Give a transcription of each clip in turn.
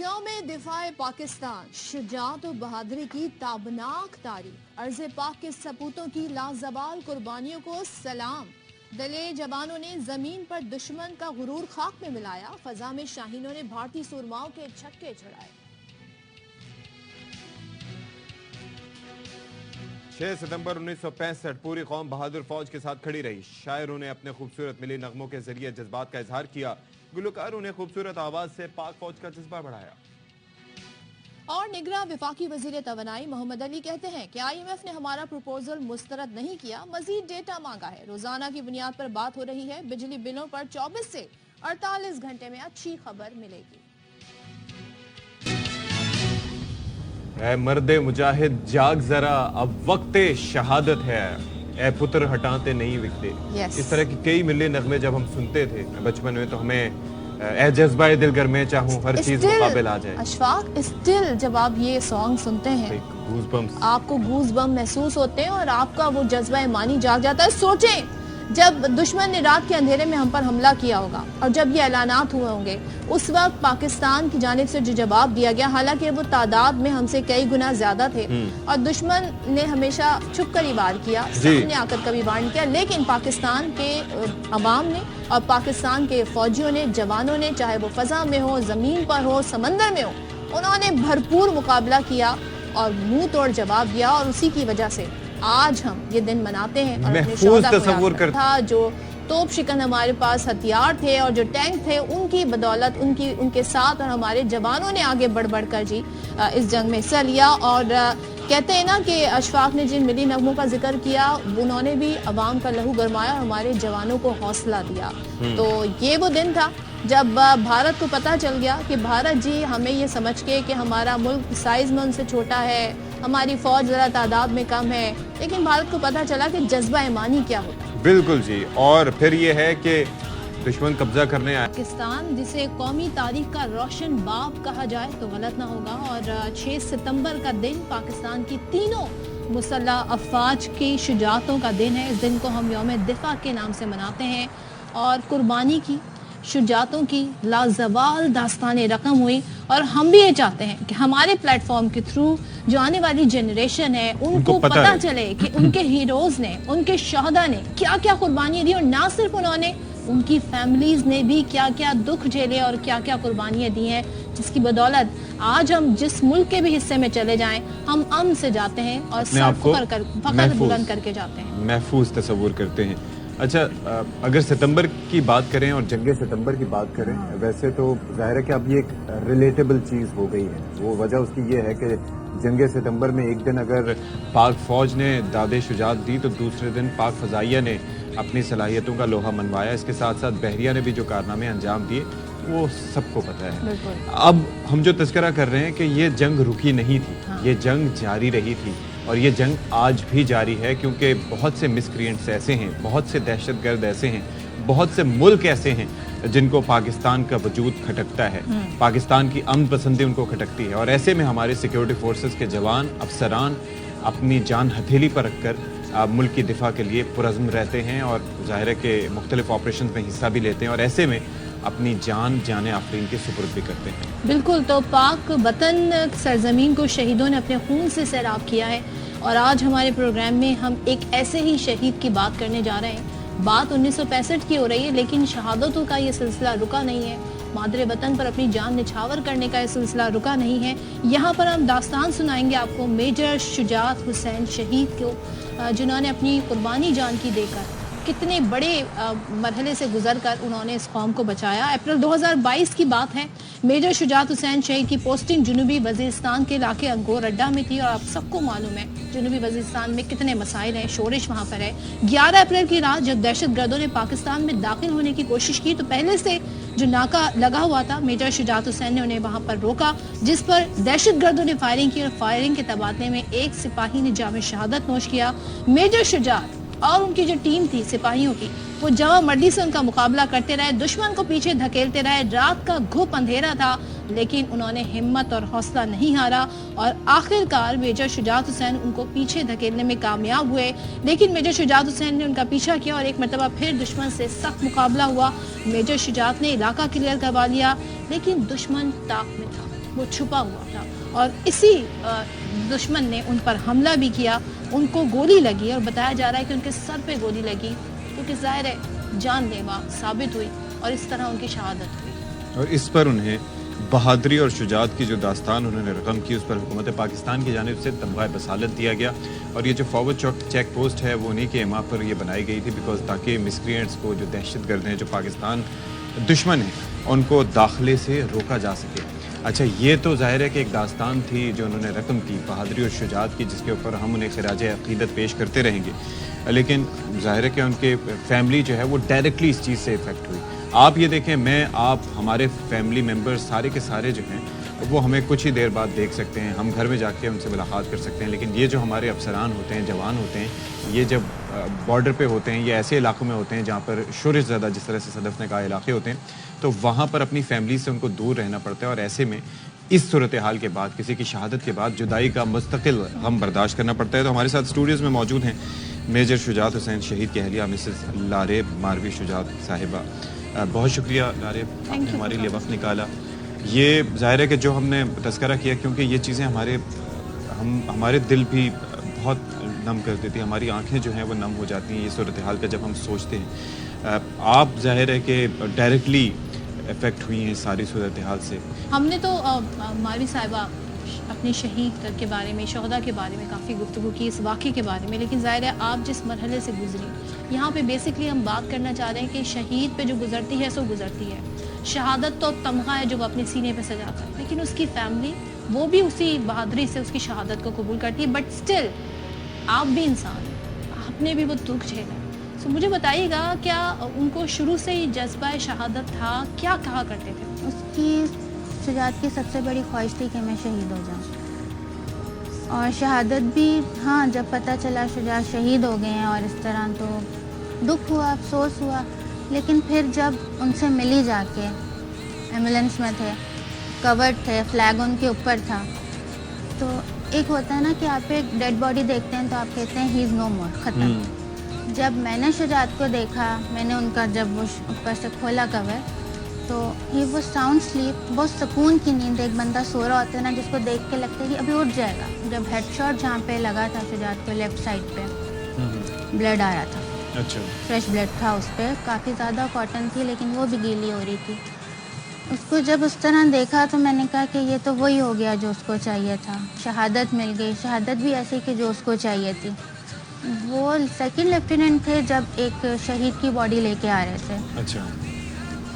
یوم دفاع پاکستان شجاعت و بہادری کی تابناک تاریخ ارض پاک کے سپوتوں کی لازوال قربانیوں کو سلام دلیر جوانوں نے زمین پر دشمن کا غرور خاک میں ملایا فضا میں شاہینوں نے بھارتی سورماؤں کے چھکے چھڑائے 6 ستمبر 1965 پوری قوم بہادر فوج کے ساتھ کھڑی رہی شاعروں نے اپنے خوبصورت ملی نغموں کے ذریعے جذبات کا اظہار کیا گلوکاروں نے خوبصورت آواز سے پاک فوج کا جذبہ بڑھایا اور نگراں وفاقی وزیر توانائی محمد علی کہتے ہیں کہ آئی ایم ایف نے ہمارا پروپوزل مسترد نہیں کیا مزید ڈیٹا مانگا ہے روزانہ کی بنیاد پر بات ہو رہی ہے بجلی بلوں پر 24 سے 48 گھنٹے میں اچھی خبر ملے گی اے مرد مجاہد جاگ ذرا اب وقت شہادت ہے اے پتر ہٹاتے نہیں وکتے اس طرح کی کئی ملی نغمے جب ہم سنتے تھے بچپن میں تو ہمیں اے جذبہ دل گر میں چاہوں ہر چیز مقابل آ جائے اشفاق اسٹل جب آپ یہ سانگ سنتے ہیں آپ کو گوز بم محسوس ہوتے ہیں اور آپ کا وہ جذبہ ایمانی جاگ جاتا ہے سوچیں جب دشمن نے رات کے اندھیرے میں ہم پر حملہ کیا ہوگا اور جب یہ اعلانات ہوئے ہوں گے اس وقت پاکستان کی جانب سے جو جواب دیا گیا حالانکہ وہ تعداد میں ہم سے کئی گنا زیادہ تھے اور دشمن نے ہمیشہ چھپ کر ہی وار کیا سامنے آ کر کبھی وار نہیں کیا لیکن پاکستان کے عوام نے اور پاکستان کے فوجیوں نے جوانوں نے چاہے وہ فضا میں ہو زمین پر ہو سمندر میں ہو انہوں نے بھرپور مقابلہ کیا اور منہ توڑ جواب دیا اور اسی کی وجہ سے آج ہم یہ دن مناتے ہیں اور محفوظ تصور کرتے تھا جو توپ شکن ہمارے پاس ہتھیار تھے اور جو ٹینک تھے ان کی بدولت ان کے ساتھ اور ہمارے جوانوں نے آگے بڑھ بڑھ کر اس جنگ میں حصہ لیا اور کہتے ہیں نا کہ اشفاق نے جن ملی نغموں کا ذکر کیا انہوں نے بھی عوام کا لہو گرمایا اور ہمارے جوانوں کو حوصلہ دیا تو یہ وہ دن تھا جب بھارت کو پتہ چل گیا کہ بھارت جی ہمیں یہ سمجھ کے کہ ہمارا ملک سائز میں ان سے چھوٹا ہے ہماری فوج ذرا تعداد میں کم ہے لیکن بھارت کو پتہ چلا کہ جذبہ ایمانی کیا ہوتا ہے بالکل جی اور پھر یہ ہے کہ دشمن قبضہ کرنے آیا پاکستان جسے قومی تاریخ کا روشن باب کہا جائے تو غلط نہ ہوگا اور 6 ستمبر کا دن پاکستان کی تینوں مسلح افواج کی شجاعتوں کا دن ہے اس دن کو ہم یوم دفاع کے نام سے مناتے ہیں اور قربانی کی شجاعتوں کی لازوال داستانیں رقم ہوئی اور ہم بھی یہ چاہتے ہیں کہ ہمارے پلیٹ فارم کے تھرو جو آنے والی جنریشن ہے ان کو پتہ چلے کہ ان کے ہیروز نے ان کے شہداء نے کیا کیا قربانیاں دی اور نہ صرف انہوں نے ان کی فیملیز نے بھی کیا کیا دکھ جھیلے اور کیا کیا قربانیاں دی ہیں جس کی بدولت آج ہم جس ملک کے بھی حصے میں چلے جائیں ہم امن سے جاتے ہیں اور فخر بلند کر کے جاتے ہیں محفوظ تصور کرتے ہیں اچھا اگر ستمبر کی بات کریں اور جنگ ستمبر کی بات کریں ویسے تو ظاہر ہے کہ اب یہ ایک ریلیٹیبل چیز ہو گئی ہے وہ وجہ اس کی یہ ہے کہ جنگ ستمبر میں ایک دن اگر پاک فوج نے داد شجاعت دی تو دوسرے دن پاک فضائیہ نے اپنی صلاحیتوں کا لوہا منوایا اس کے ساتھ ساتھ بحریہ نے بھی جو کارنامے انجام دیے وہ سب کو پتہ ہے اب ہم جو تذکرہ کر رہے ہیں کہ یہ جنگ رکی نہیں تھی یہ جنگ جاری رہی تھی اور یہ جنگ آج بھی جاری ہے کیونکہ بہت سے مسکرینٹس ایسے ہیں بہت سے دہشت گرد ایسے ہیں بہت سے ملک ایسے ہیں جن کو پاکستان کا وجود کھٹکتا ہے پاکستان کی امن پسندی ان کو کھٹکتی ہے اور ایسے میں ہمارے سیکیورٹی فورسز کے جوان افسران اپنی جان ہتھیلی پر رکھ کر ملک کی دفاع کے لیے پرعزم رہتے ہیں اور ظاہر ہے کہ مختلف آپریشنز میں حصہ بھی لیتے ہیں اور ایسے میں اپنی جان آفرین کے سپرد بھی کرتے ہیں بالکل تو پاک وطن سرزمین کو شہیدوں نے اپنے خون سے سیراب کیا ہے اور آج ہمارے پروگرام میں ہم ایک ایسے ہی شہید کی بات کرنے جا رہے ہیں بات 1965 کی ہو رہی ہے لیکن شہادتوں کا یہ سلسلہ رکا نہیں ہے مادر وطن پر اپنی جان نچھاور کرنے کا یہ سلسلہ رکا نہیں ہے یہاں پر ہم داستان سنائیں گے آپ کو میجر شجاعت حسین شہید کو جنہوں نے اپنی قربانی جان کی دے کر کتنے بڑے مرحلے سے گزر کر انہوں نے اس قوم کو بچایا اپریل 2022 کی بات ہے میجر شجاعت حسین شہید کی پوسٹنگ جنوبی وزیرستان کے علاقے انگور اڈا میں تھی اور آپ سب کو معلوم ہے جنوبی وزیرستان میں کتنے مسائل ہیں شورش وہاں پر ہے 11 اپریل کی رات جب دہشت گردوں نے پاکستان میں داخل ہونے کی کوشش کی تو پہلے سے جو ناکہ لگا ہوا تھا میجر شجاعت حسین نے انہیں وہاں پر روکا جس پر دہشت گردوں نے فائرنگ کی اور فائرنگ کے تبادلے میں ایک سپاہی نے جام شہادت نوش کیا میجر شجاعت اور ان کی جو ٹیم تھی سپاہیوں کی وہ جواں مردی سے ان کا مقابلہ کرتے رہے دشمن کو پیچھے دھکیلتے رہے رات کا گھپ اندھیرا تھا لیکن انہوں نے ہمت اور حوصلہ نہیں ہارا اور آخر کار میجر شجاعت حسین ان کو پیچھے دھکیلنے میں کامیاب ہوئے لیکن میجر شجاعت حسین نے ان کا پیچھا کیا اور ایک مرتبہ پھر دشمن سے سخت مقابلہ ہوا میجر شجاعت نے علاقہ کلیئر کروا لیا لیکن دشمن طاق میں تھا وہ چھپا ہوا تھا اور اسی دشمن نے ان پر حملہ بھی کیا. ان کو گولی لگی اور بتایا جا رہا ہے کہ ان کے سر پہ گولی لگی جو کہ ظاہر ہے جان لیوا ثابت ہوئی اور اس طرح ان کی شہادت ہوئی. اور اس پر انہیں بہادری اور شجاعت کی جو داستان انہوں نے رقم کی اس پر حکومت پاکستان کی جانب سے تمغہ بصالت دیا گیا. اور یہ جو فارورڈ چیک پوسٹ ہے وہ انہیں کے اما پر یہ بنائی گئی تھی بیکاز تاکہ مسکرینٹس کو جو دہشت گرد ہیں جو پاکستان دشمن ہیں ان کو داخلے سے روکا جا سکے. اچھا یہ تو ظاہر ہے کہ ایک داستان تھی جو انہوں نے رقم کی بہادری اور شجاعت کی جس کے اوپر ہم انہیں خراج عقیدت پیش کرتے رہیں گے. لیکن ظاہر ہے کہ ان کے فیملی جو ہے وہ ڈائریکٹلی اس چیز سے افیکٹ ہوئی. آپ یہ دیکھیں میں آپ ہمارے فیملی ممبر سارے کے سارے جو ہیں وہ ہمیں کچھ ہی دیر بعد دیکھ سکتے ہیں, ہم گھر میں جا کے ان سے ملاقات کر سکتے ہیں, لیکن یہ جو ہمارے افسران ہوتے ہیں جوان ہوتے ہیں یہ جب بارڈر پہ ہوتے ہیں یا ایسے علاقوں میں ہوتے ہیں جہاں پر شورش زیادہ جس طرح سے صدف نے کہا علاقے ہوتے ہیں تو وہاں پر اپنی فیملی سے ان کو دور رہنا پڑتا ہے اور ایسے میں اس صورتحال کے بعد کسی کی شہادت کے بعد جدائی کا مستقل غم برداشت کرنا پڑتا ہے. تو ہمارے ساتھ اسٹوڈیوز میں موجود ہیں میجر شجاعت حسین شہید کی اہلیہ مسز لارے ماروی شجاعت صاحبہ. بہت شکریہ لارے آپ نے ہمارے لیے وقت نکالا. یہ ظاہر ہے کہ جو ہم نے تذکرہ کیا کیونکہ یہ چیزیں ہمارے دل بھی بہت نم کر دیتی, ہماری آنکھیں جو ہیں وہ نم ہو جاتی ہیں یہ صورتحال کا جب ہم سوچتے ہیں. آپ ظاہر ہے کہ ڈائریکٹلی افیکٹ ہوئی ہیں ساری صورتحال سے. ہم نے تو ماروی صاحبہ اپنے شہید کے بارے میں شہداء کے بارے میں کافی گفتگو کی اس واقعے کے بارے میں, لیکن ظاہر ہے آپ جس مرحلے سے گزری یہاں پہ بیسکلی ہم بات کرنا چاہ رہے ہیں کہ شہید پہ جو گزرتی ہے سو گزرتی ہے. شہادت تو تمغہ ہے جو وہ اپنے سینے پہ سجاتا ہے, لیکن اس کی فیملی وہ بھی اسی بہادری سے اس کی شہادت کو قبول کرتی ہے. بٹ سٹل آپ بھی انسان ہیں, آپ نے بھی وہ دکھ جھیلا. سو مجھے بتائیے گا کیا ان کو شروع سے ہی جذبہ شہادت تھا, کیا کہا کرتے تھے؟ اس کی شجاعت کی سب سے بڑی خواہش تھی کہ میں شہید ہو جاؤں اور شہادت بھی. ہاں جب پتہ چلا شجاعت شہید ہو گئے ہیں اور اس طرح تو دکھ ہوا, افسوس ہوا, لیکن پھر جب ان سے ملی جا کے ایمبولینس میں تھے, کورڈ تھے, فلیگ ان کے اوپر تھا, تو ایک ہوتا ہے نا کہ آپ ایک ڈیڈ باڈی دیکھتے ہیں تو آپ کہتے ہیں ہی از نو مور, ختم. جب میں نے شجاعت کو دیکھا, میں نے ان کا جب وہ اوپر سے کھولا کور تو ہی وہ ساؤنڈ سلیپ, بہت سکون کی نیند. ایک بندہ سو رہا ہوتا ہے نا جس کو دیکھ کے لگتا ہے کہ ابھی اٹھ جائے گا. جب ہیڈ شاٹ جہاں پہ لگا تھا شجاعت کو لیفٹ سائڈ پہ بلڈ آ رہا تھا, اچھا فریش بلڈ تھا اس پہ, کافی زیادہ کاٹن تھی لیکن وہ بھی گیلی ہو رہی تھی. اس کو جب اس طرح دیکھا تو میں نے کہا کہ یہ تو وہی ہو گیا جو اس کو چاہیے تھا. شہادت مل گئی, شہادت بھی ایسی کہ جو اس کو چاہیے تھی. وہ سیکنڈ لیفٹیننٹ تھے جب ایک شہید کی باڈی لے کے آ رہے تھے, اچھا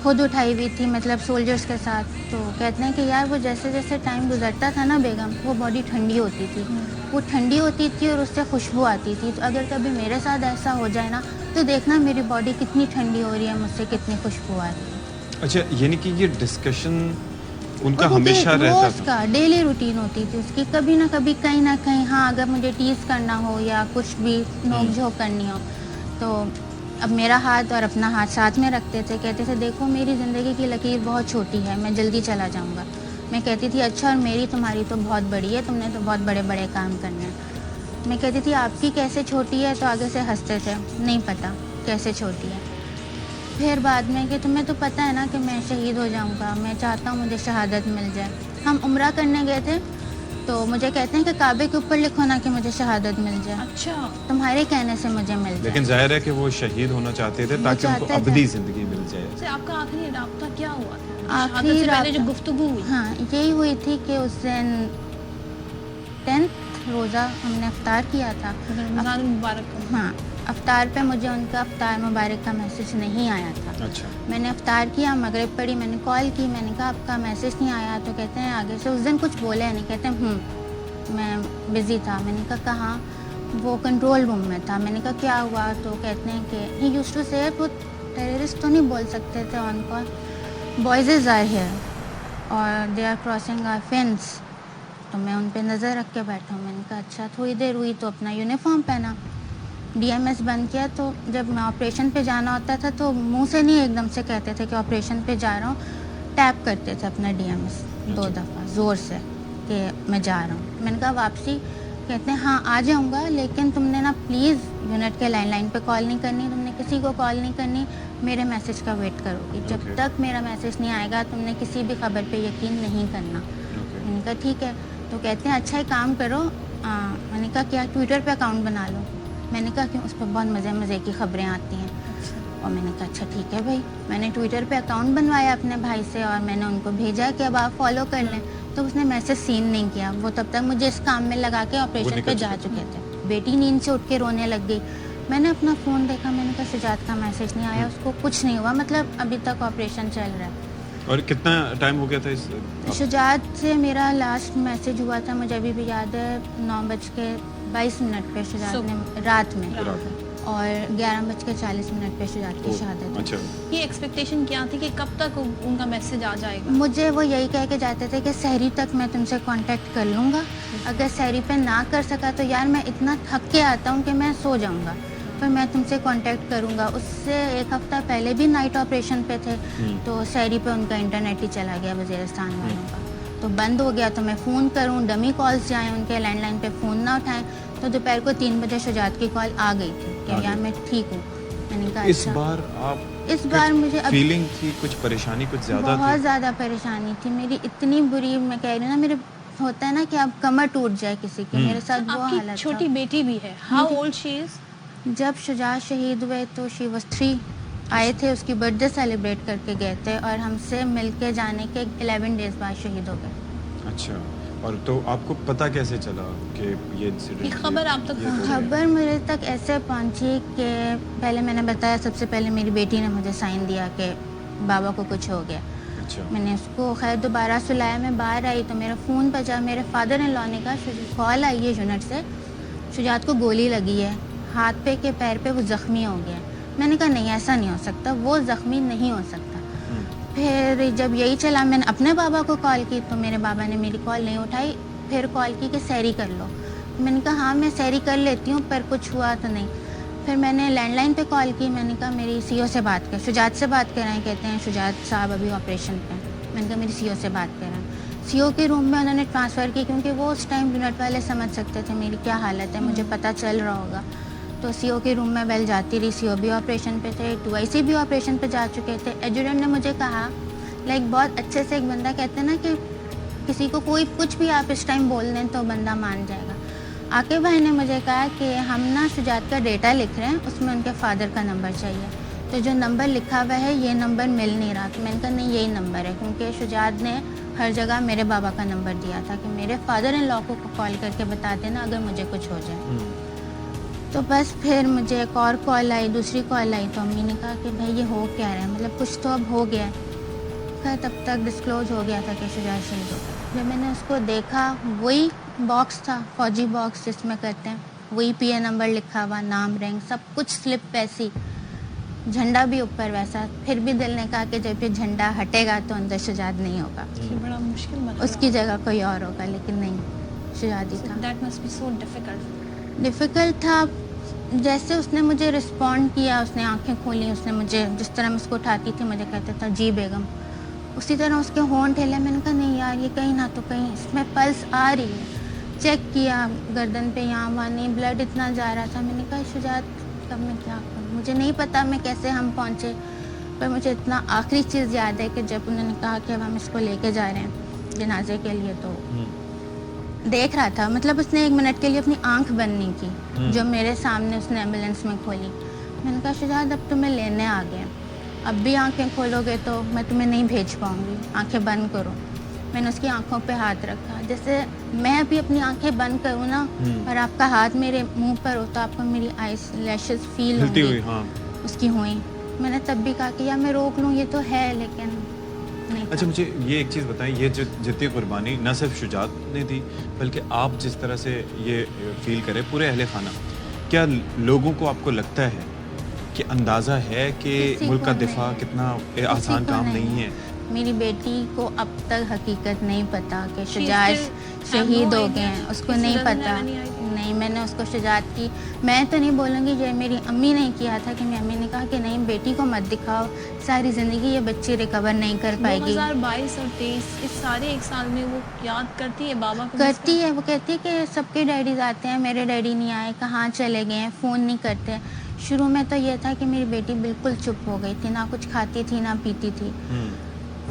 خود اٹھائی ہوئی تھی مطلب سولجرز کے ساتھ. تو کہتے ہیں کہ یار وہ جیسے جیسے ٹائم گزرتا تھا نا بیگم, وہ باڈی ٹھنڈی ہوتی تھی, وہ ٹھنڈی ہوتی تھی اور اس سے خوشبو آتی تھی. تو اگر کبھی میرے ساتھ ایسا ہو جائے نا تو دیکھنا میری باڈی کتنی ٹھنڈی ہو رہی ہے, مجھ سے کتنی خوشبو آ رہی ہے. اچھا یعنی کہ یہ ڈسکشن ان کا اور ان کی ہمیشہ رہتا روز تھا, کا ڈیلی روٹین ہوتی تھی اس کی, کبھی نہ کبھی کہیں نہ کہیں. ہاں اگر مجھے ٹیز کرنا ہو یا کچھ بھی نوک جھوک کرنی ہو تو اب میرا ہاتھ اور اپنا ہاتھ ساتھ میں رکھتے تھے, کہتے تھے دیکھو میری زندگی کی لکیر بہت چھوٹی ہے, میں جلدی چلا جاؤں گا. میں کہتی تھی اچھا اور میری تمہاری تو بہت بڑی ہے, تم نے تو بہت بڑے بڑے کام کرنے ہیں. میں کہتی تھی آپ کی کیسے چھوٹی ہے, تو آگے سے ہنستے تھے نہیں پتہ کیسے چھوٹی ہے. پھر بعد میں کہ تمہیں تو پتہ ہے نا کہ میں شہید ہو جاؤں گا, میں چاہتا ہوں مجھے شہادت مل جائے. ہم عمرہ کرنے گئے تھے تو مجھے کہتے ہیں کہ کعبے کے اوپر لکھو نا کہ مجھے شہادت مل جائے, اچھا تمہارے کہنے سے مجھے مل جائے. لیکن ظاہر ہے کہ وہ شہید ہونا چاہتے تھے تاکہ ان کو چاہتے تھے. ابدی زندگی مل جائے. سے آپ کا آخری رابطہ کیا ہوا تھا آخری شہادت سے پہلے جو رابطہ- گفتگو ہوئی؟ ہاں یہی ہوئی تھی کہ اس دن 10th روزہ ہم نے افطار کیا تھا. رمضان المبارک کا. ہاں افطار پہ مجھے ان کا افطار مبارک کا میسج نہیں آیا تھا. اچھا میں نے افطار کیا, مغرب پڑھی, میں نے کال کی, میں نے کہا آپ کا میسج نہیں آیا. تو کہتے ہیں آگے سے اس دن کچھ بولے نہیں, کہتے ہیں میں بزی تھا. میں نے کہا کہاں؟ وہ کنٹرول روم میں تھا. میں نے کہا کیا ہوا؟ تو کہتے ہیں کہ ہی یوز ٹو سے وہ ٹیررسٹ تو نہیں بول سکتے تھے آن کال, بوائزز آر ہیئر اور they are crossing our fence. تو میں ان پہ نظر رکھ کے بیٹھا ہوں. میں نے کہا اچھا. تھوڑی دیر ہوئی تو اپنا یونیفارم پہنا, ڈی ایم ایس بند کیا. تو جب میں آپریشن پہ جانا ہوتا تھا تو منہ سے نہیں ایک دم سے کہتے تھے کہ آپریشن پہ جا رہا ہوں, ٹیپ کرتے تھے اپنا ڈی ایم ایس 2 دفعہ زور سے کہ میں جا رہا ہوں. میں نے کہا واپسی؟ کہتے ہیں ہاں آ جاؤں گا, لیکن تم نے نا پلیز یونٹ کے لائن پہ کال نہیں کرنی, تم نے کسی کو کال نہیں کرنی, میرے میسج کا ویٹ کرو گی. جب تک میرا میسج نہیں آئے گا تم نے کسی بھی خبر پہ یقین نہیں کرنا. کہا ٹھیک ہے. تو کہتے ہیں اچھا ایک کام کرو, میں نے کہا کیا, ٹویٹر پہ اکاؤنٹ بنا لو. میں نے کہا کیوں, اس پہ بہت مزے مزے کی خبریں آتی ہیں. اور میں نے کہا اچھا ٹھیک ہے بھائی. میں نے ٹویٹر پہ اکاؤنٹ بنوایا اپنے بھائی سے, اور میں نے ان کو بھیجا کہ اب آپ فالو کر لیں. تو اس نے میسج سین نہیں کیا, وہ تب تک مجھے اس کام میں لگا کے آپریشن پہ جا چکے تھے. بیٹی نیند سے اٹھ کے رونے لگ گئی. میں نے اپنا فون دیکھا, میں نے کہا شجاعت کا میسج نہیں آیا, اس کو کچھ نہیں ہوا, مطلب ابھی تک آپریشن چل رہا ہے. اور کتنا ٹائم ہو گیا تھا اس شجاعت سے میرا لاسٹ میسج ہوا تھا, مجھے ابھی بھی یاد ہے, 9:22 پہ شجاعت نے رات میں, اور 11:40 پہ شجاعت کی شہادت. اچھا, یہ ایکسپیکٹیشن کیا تھی کہ کب تک ان کا میسج آ جائے گا؟ مجھے وہ یہی کہہ کے جاتے تھے کہ سحری تک میں تم سے کانٹیکٹ کر لوں گا, اگر سحری پہ نہ کر سکا تو یار میں اتنا تھک کے آتا ہوں کہ میں سو جاؤں گا, پر میں تم سے کانٹیکٹ کروں گا. اس سے ایک ہفتہ پہلے بھی نائٹ آپریشن پہ تھے, تو سحری پہ ان کا انٹرنیٹ ہی چلا گیا وزیرستان والوں کا, تو بند ہو گیا. تو میں فون کروں, ڈمی کالز جائیں ان کے, لینڈ لائن پہ فون نہ اٹھائیں. تو دوپہر کو 3 بجے شجاعت کی کال آ گئی تھی کہ یار میں ٹھیک ہوں. میں نے کہا اس بار آپ اس بار مجھے فیلنگ تھی, کچھ پریشانی کچھ زیادہ بہت زیادہ پریشانی تھی میری, اتنی بری. میں کہہ رہی ہوں نا, میرے ہوتا ہے نا کہ اب کمر ٹوٹ جائے کسی کی, میرے ساتھ وہ آپ کی حالت چھوٹی بیٹی بھی ہے, ہاؤ اولڈ شی از؟ جب شجاعت شہید ہوئے تو شی واز 3. آئے تھے, اس کی برتھ ڈے سیلیبریٹ کر کے گئے تھے, اور ہم سے مل کے جانے کے 11 ڈیز بعد شہید ہو گئے. اچھا, اور تو آپ کو پتہ کیسے چلا کہ یہ انسیڈنٹ, خبر آپ تک پہنچی؟ خبر میرے تک ایسے پہنچی کہ پہلے میں نے بتایا, سب سے پہلے میری بیٹی نے مجھے سائن دیا کہ بابا کو کچھ ہو گیا. اچھا, میں نے اس کو خیر دوبارہ سلایا, میں باہر آئی تو میرا فون بجا. میرے فادر ان لا نے کہا کال آئی ہے یونٹ سے, شجاعت کو گولی لگی ہے ہاتھ پہ کے پیر پہ, وہ زخمی ہو گیا. میں نے کہا نہیں ایسا نہیں ہو سکتا, وہ زخمی نہیں ہو سکتا. پھر جب یہی چلا, میں نے اپنے بابا کو کال کی تو میرے بابا نے میری کال نہیں اٹھائی. پھر کال کی کہ سحری کر لو. میں نے کہا ہاں میں سحری کر لیتی ہوں, پر کچھ ہوا تو نہیں. پھر میں نے لینڈ لائن پہ کال کی, میں نے کہا میری سی او سے بات کر, شجاعت سے بات کرائیں. کہتے ہیں شجاعت صاحب ابھی آپریشن پہ. میں نے کہا میری سی او سے بات کرائیں. سی او کے روم میں انہوں نے ٹرانسفر کی, کیونکہ وہ اس ٹائم یونٹ والے سمجھ سکتے تھے میری کیا حالت ہے, مجھے پتہ چل رہا ہوگا. تو سی او کے روم میں بیل جاتی رہی. سی او بھی آپریشن پہ تھے, 2IC بھی آپریشن پہ جا چکے تھے. ایڈجوڈنٹ نے مجھے کہا, لائک بہت اچھے سے, ایک بندہ کہتے ہیں نا کہ کسی کو کوئی کچھ بھی آپ اس ٹائم بول دیں تو بندہ مان جائے گا. عاقب بھائی نے مجھے کہا کہ ہم نا شجاعت کا ڈیٹا لکھ رہے ہیں, اس میں ان کے فادر کا نمبر چاہیے, تو جو نمبر لکھا ہوا ہے یہ نمبر مل نہیں رہا. تو میں نے کہا نہیں یہی نمبر ہے, کیونکہ شجاعت نے ہر جگہ میرے بابا کا نمبر دیا تھا کہ میرے فادر ان لا کو کال کر کے بتا دینا اگر مجھے کچھ ہو جائے. تو بس پھر مجھے ایک اور کال آئی, دوسری کال آئی, تو امی نے کہا کہ بھائی یہ ہو کیا رہا ہے, مطلب کچھ تو اب ہو گیا ہے. تب تک ڈسکلوز ہو گیا تھا کہ شجاعت شہید ہو گیا. جب میں نے اس کو دیکھا, وہی باکس تھا, فوجی باکس جس میں کرتے ہیں, وہی PA نمبر لکھا ہوا, نام رینک سب کچھ سلپ ویسی, جھنڈا بھی اوپر ویسا. پھر بھی دل نے کہا کہ جب یہ جھنڈا ہٹے گا تو اندر شجاعت نہیں ہوگا, بڑا مشکل مسئلہ, اس کی جگہ کوئی اور ہوگا, لیکن نہیں, شجاعت ہی تھا. That must be so difficult تھا. جیسے اس نے مجھے رسپونڈ کیا, اس نے آنکھیں کھولی, اس نے مجھے جس طرح میں اس کو اٹھاتی تھی مجھے کہتا تھا جی بیگم, اسی طرح اس کے ہونٹ ہلے. میں نے کہا نہیں یار یہ کہیں نہ تو کہیں اس میں پلس آ رہی ہے. چیک کیا گردن پہ, یہاں وہاں نہیں, بلڈ اتنا جا رہا تھا. میں نے کہا شجاعت کب میں کیا کروں, مجھے نہیں پتا میں کیسے ہم پہنچے, پر مجھے اتنا آخری چیز یاد ہے کہ جب انہوں نے کہا کہ اب ہم اس کو لے کے جا رہے ہیں جنازے کے لیے, تو دیکھ رہا تھا, مطلب اس نے 1 منٹ کے لیے اپنی آنکھ بند نہیں کی, جو میرے سامنے اس نے ایمبولینس میں کھولی. میں نے کہا شجاعت اب تمہیں لینے آ گئے, اب بھی آنکھیں کھولو گے تو میں تمہیں نہیں بھیج پاؤں گی, آنکھیں بند کرو. میں نے اس کی آنکھوں پہ ہاتھ رکھا, جیسے میں ابھی اپنی آنکھیں بند کروں نا اور آپ کا ہاتھ میرے منہ پر ہو تو آپ کو میری آئیز لیشز فیل ہوں گی, اس کی ہوئیں. میں نے تب بھی کہا کہ یا میں روک لوں, یہ تو ہے لیکن نہیں. اچھا مجھے یہ ایک چیز بتائیں, یہ جتنی قربانی نہ صرف شجاعت نے دی بلکہ آپ جس طرح سے یہ فیل کرے پورے اہل خانہ, کیا لوگوں کو آپ کو لگتا ہے کہ اندازہ ہے کہ ملک کا دفاع کتنا آسان کام نہیں ہے؟ میری بیٹی کو اب تک حقیقت نہیں پتا کہ شجاعت شہید ہو گئے ہیں, اس کو نہیں پتا. نہیں, میں نے اس کو شجاعت کی, میں تو نہیں بولوں گی جو میری امی نے کیا تھا, کہ میری امی نے کہا کہ نہیں بیٹی کو مت دکھاؤ, ساری زندگی یہ بچی ریکور نہیں کر پائے گی. 2022 اور 23 اس سارے 1 سال میں وہ یاد کرتی ہے بابا کو؟ کرتی ہے, وہ کہتی ہے کہ سب کے ڈیڈیز آتے ہیں, میرے ڈیڈی نہیں آئے, کہاں چلے گئے ہیں, فون نہیں کرتے. شروع میں تو یہ تھا کہ میری بیٹی بالکل چپ ہو گئی تھی, نہ کچھ کھاتی تھی نہ پیتی تھی.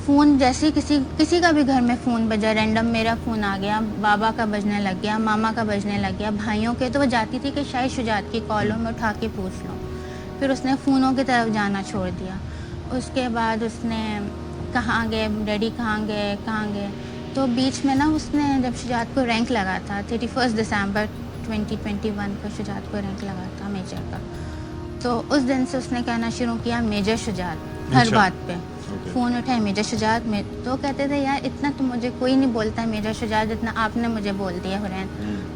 فون جیسے کسی کا بھی گھر میں فون بجا, رینڈم میرا فون آ گیا, بابا کا بجنے لگ گیا, ماما کا بجنے لگ گیا, بھائیوں کے, تو وہ جاتی تھی کہ شاید شجاعت کی کال ہو, میں اٹھا کے پوچھ لوں. پھر اس نے فونوں کی طرف جانا چھوڑ دیا. اس کے بعد اس نے کہاں گئے ڈیڈی, کہاں گئے. تو بیچ میں نا اس نے جب شجاعت کو رینک لگا تھا 31 دسمبر 2021 کو شجاعت کو رینک لگا تھا میجر کا, تو اس دن سے اس نے کہنا شروع کیا میجر شجاعت ہر بات پہ. فون اٹھائے میجر شجاعت میں, تو کہتے تھے یار اتنا تو مجھے کوئی نہیں بولتا ہے میجر شجاعت جتنا آپ نے مجھے بول دیا حرین.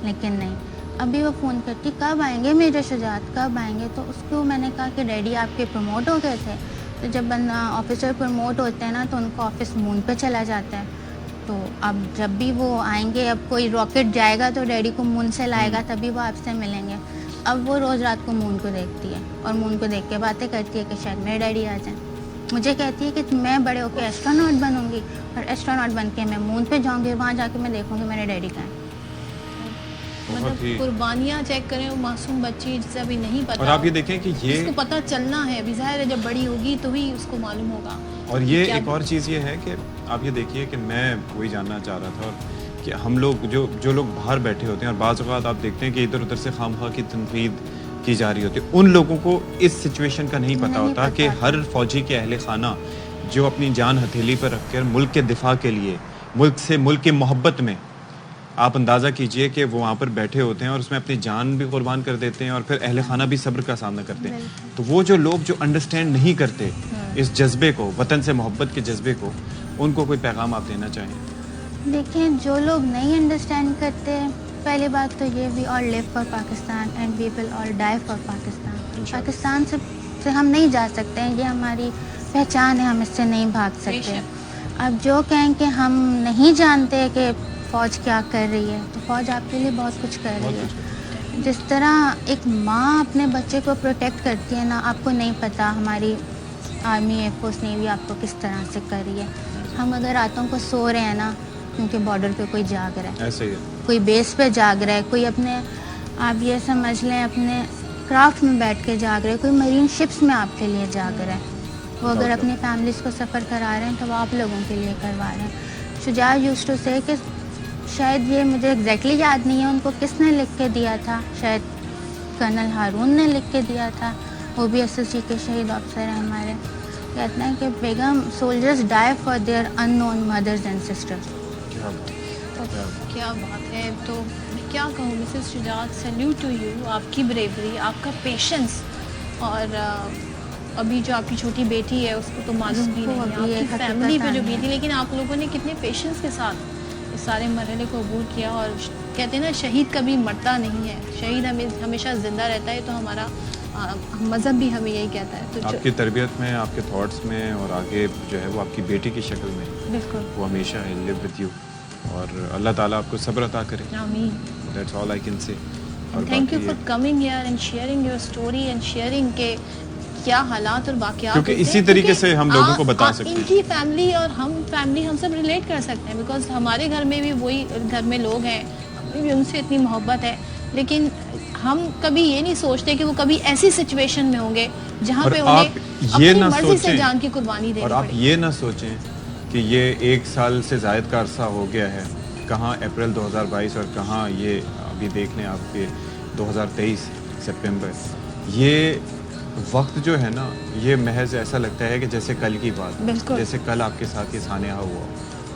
لیکن نہیں, ابھی وہ فون کرتی کب آئیں گے میجر شجاعت, کب آئیں گے. تو اس کو میں نے کہا کہ ڈیڈی آپ کے پروموٹ ہو گئے تھے. تو جب بندہ آفیسر پروموٹ ہوتے ہیں نا تو ان کو آفس مون پہ چلا جاتا ہے. تو اب جب بھی وہ آئیں گے, اب کوئی راکٹ جائے گا تو ڈیڈی کو مون سے لائے گا, تبھی وہ آپ سے ملیں گے. اب وہ روز رات کو مون کو دیکھتی ہے اور مون کو دیکھ کے باتیں کرتی ہے کہ شاید میرے ڈیڈی آ جائیں. مجھے کہتی ہے کہ میں بڑے ہو کے ایسٹروناٹ بنوں گی, اور ایسٹروناٹ بن کے میں مون پہ جاؤں گی, وہاں جا کے میں دیکھوں گی میرے ڈیڈی کا ہے. مطلب قربانیاں چیک کریں, وہ معصوم بچی جسے ابھی نہیں پتا, اور آپ یہ دیکھیں کہ یہ اس کو پتہ چلنا ہے, ابھی ظاہر ہے جب بڑی ہوگی تو ہی اس کو معلوم ہوگا. اور یہ ایک اور چیز یہ ہے کہ آپ یہ دیکھیے کہ میں وہی جاننا چاہ رہا تھا, اور کہ ہم لوگ جو لوگ باہر بیٹھے ہوتے ہیں, اور بعض اوقات آپ دیکھتے ہیں کہ ادھر ادھر سے خواہ کی تنقید کی جا رہی ہوتی ہے, ان لوگوں کو اس سچویشن کا نہیں پتا ہوتا کہ ہر فوجی کے اہل خانہ جو اپنی جان ہتھیلی پر رکھ کر ملک کے دفاع کے لیے, ملک کی محبت میں, آپ اندازہ کیجئے کہ وہ وہاں پر بیٹھے ہوتے ہیں اور اس میں اپنی جان بھی قربان کر دیتے ہیں, اور پھر اہل خانہ بھی صبر کا سامنا کرتے ہیں. تو وہ جو لوگ جو انڈرسٹینڈ نہیں کرتے اس جذبے کو, وطن سے محبت کے جذبے کو, ان کو کوئی پیغام آپ دینا چاہیں؟ دیکھیں, جو لوگ نہیں انڈرسٹینڈ کرتے, پہلی بات تو یہ we all live for Pakistan and we will all die for Pakistan. Pakistan سے ہم نہیں جا سکتے ہیں, یہ ہماری پہچان ہے, ہم اس سے نہیں بھاگ سکتے. اب جو کہیں کہ ہم نہیں جانتے کہ فوج کیا کر رہی ہے, تو فوج آپ کے لیے بہت کچھ کر رہی ہے. جس طرح ایک ماں اپنے بچے کو پروٹیکٹ کرتی ہے نا, آپ کو نہیں پتا ہماری آرمی, ایئر فورس, نیوی آپ کو کس طرح سے کر رہی ہے. ہم اگر راتوں کو سو رہے ہیں نا, کیونکہ بارڈر پہ کوئی جاگ رہا ہے, ایسے ہی کوئی بیس پہ جاگ رہا ہے, کوئی اپنے, آپ یہ سمجھ لیں اپنے کرافٹ میں بیٹھ کے جاگ رہے, کوئی مرین شپس میں آپ کے لیے جاگ رہا ہے. وہ اگر اپنی فیملیز کو سفر کرا رہے ہیں تو وہ آپ لوگوں کے لیے کروا رہے ہیں. شجاعت یوزڈ ٹو سے کہ شاید یہ مجھے ایگزیکٹلی یاد نہیں ہے ان کو کس نے لکھ کے دیا تھا, شاید کرنل ہارون نے لکھ کے دیا تھا, وہ بھی ایس ایس جی کے شہید افسر ہیں ہمارے. کہتے ہیں کہ Begum soldiers die for their unknown mothers and sisters. کیا بات ہے. تو میں کیا کہوں Mrs Shujaat, salute to you, آپ کی بریوری, آپ کا پیشنس. اور ابھی جو آپ کی چھوٹی بیٹی ہے اس کو تو معلوم بھی نہیں ہے آپ کی فیملی پہ جو بیٹی, لیکن آپ لوگوں نے کتنے پیشنس کے ساتھ اس سارے مرحلے کو عبور کیا. اور کہتے ہیں نا شہید کبھی مرتا نہیں ہے, شہید ہمیشہ زندہ رہتا ہے. تو ہمارا مذہب بھی ہمیں یہی کہتا ہے. تو آپ کی تربیت میں, آپ کے تھاٹس میں, اور آگے جو ہے وہ آپ کی بیٹی کی شکل میں, بالکل وہ ہمیشہ لیو ود یو, اور اللہ تعالیٰ آپ کو صبر عطا کرے. آمین. That's all I can say. Thank you for coming here and sharing your story and sharing کے کیا حالات اور واقعات, کیونکہ اسی طریقے سے ہم لوگوں کو بتا سکتے ہیں. ان کی فیملی اور ہم سب ریلیٹ کر سکتے ہیں, بیکاز ہمارے گھر میں بھی وہی گھر میں لوگ ہیں, ہمیں بھی ان سے اتنی محبت ہے, لیکن ہم کبھی یہ نہیں سوچتے کہ وہ کبھی ایسی سچویشن میں ہوں گے جہاں پہ انہیں اپنی مرضی سے جان کی قربانی دینی پڑے. اور آپ یہ نہ سوچیں کہ یہ 1 سال سے زائد کا عرصہ ہو گیا ہے, کہاں اپریل 2022 اور کہاں یہ ابھی دیکھ لیں آپ کے 2023 سپٹمبر. یہ وقت جو ہے نا, یہ محض ایسا لگتا ہے کہ جیسے کل کی بات, جیسے کل آپ کے ساتھ یہ سانحہ ہوا.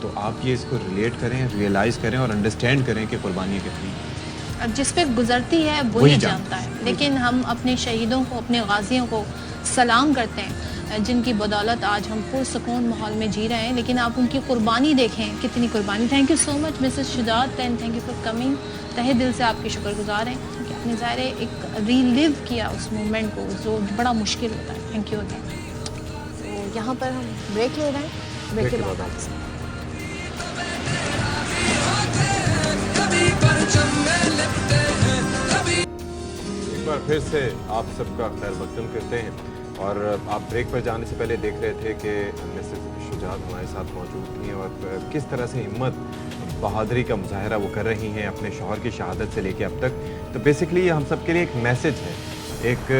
تو آپ یہ اس کو ریلیٹ کریں, ریئلائز کریں اور انڈرسٹینڈ کریں کہ قربانی کتنی. اب جس پہ گزرتی ہے وہی جانتا ہے, لیکن ہم اپنے شہیدوں کو, اپنے غازیوں کو سلام کرتے ہیں جن کی بدولت آج ہم پرسکون ماحول میں جی رہے ہیں. لیکن آپ ان کی قربانی دیکھیں, کتنی قربانی. Thank you so much Mrs Shujaat, and thank you for coming. تہہ دل سے آپ کی شکر گزار ہیں کہ آپ نے ظاہر ایک ریلیو کیا اس مومنٹ کو جو بڑا مشکل ہوتا ہے. Thank you again. تو یہاں پر ہم بریک لے رہے ہیں, بریک کے بعد آپ سے ایک بار پھر سے آپ سب کا خیر مقدم کرتے ہیں. اور آپ بریک پر جانے سے پہلے دیکھ رہے تھے کہ مسز شجاعت ہمارے ساتھ موجود تھیں اور کس طرح سے ہمت, بہادری کا مظاہرہ وہ کر رہی ہیں اپنے شوہر کی شہادت سے لے کے اب تک. تو بیسکلی یہ ہم سب کے لیے ایک میسج ہے, ایک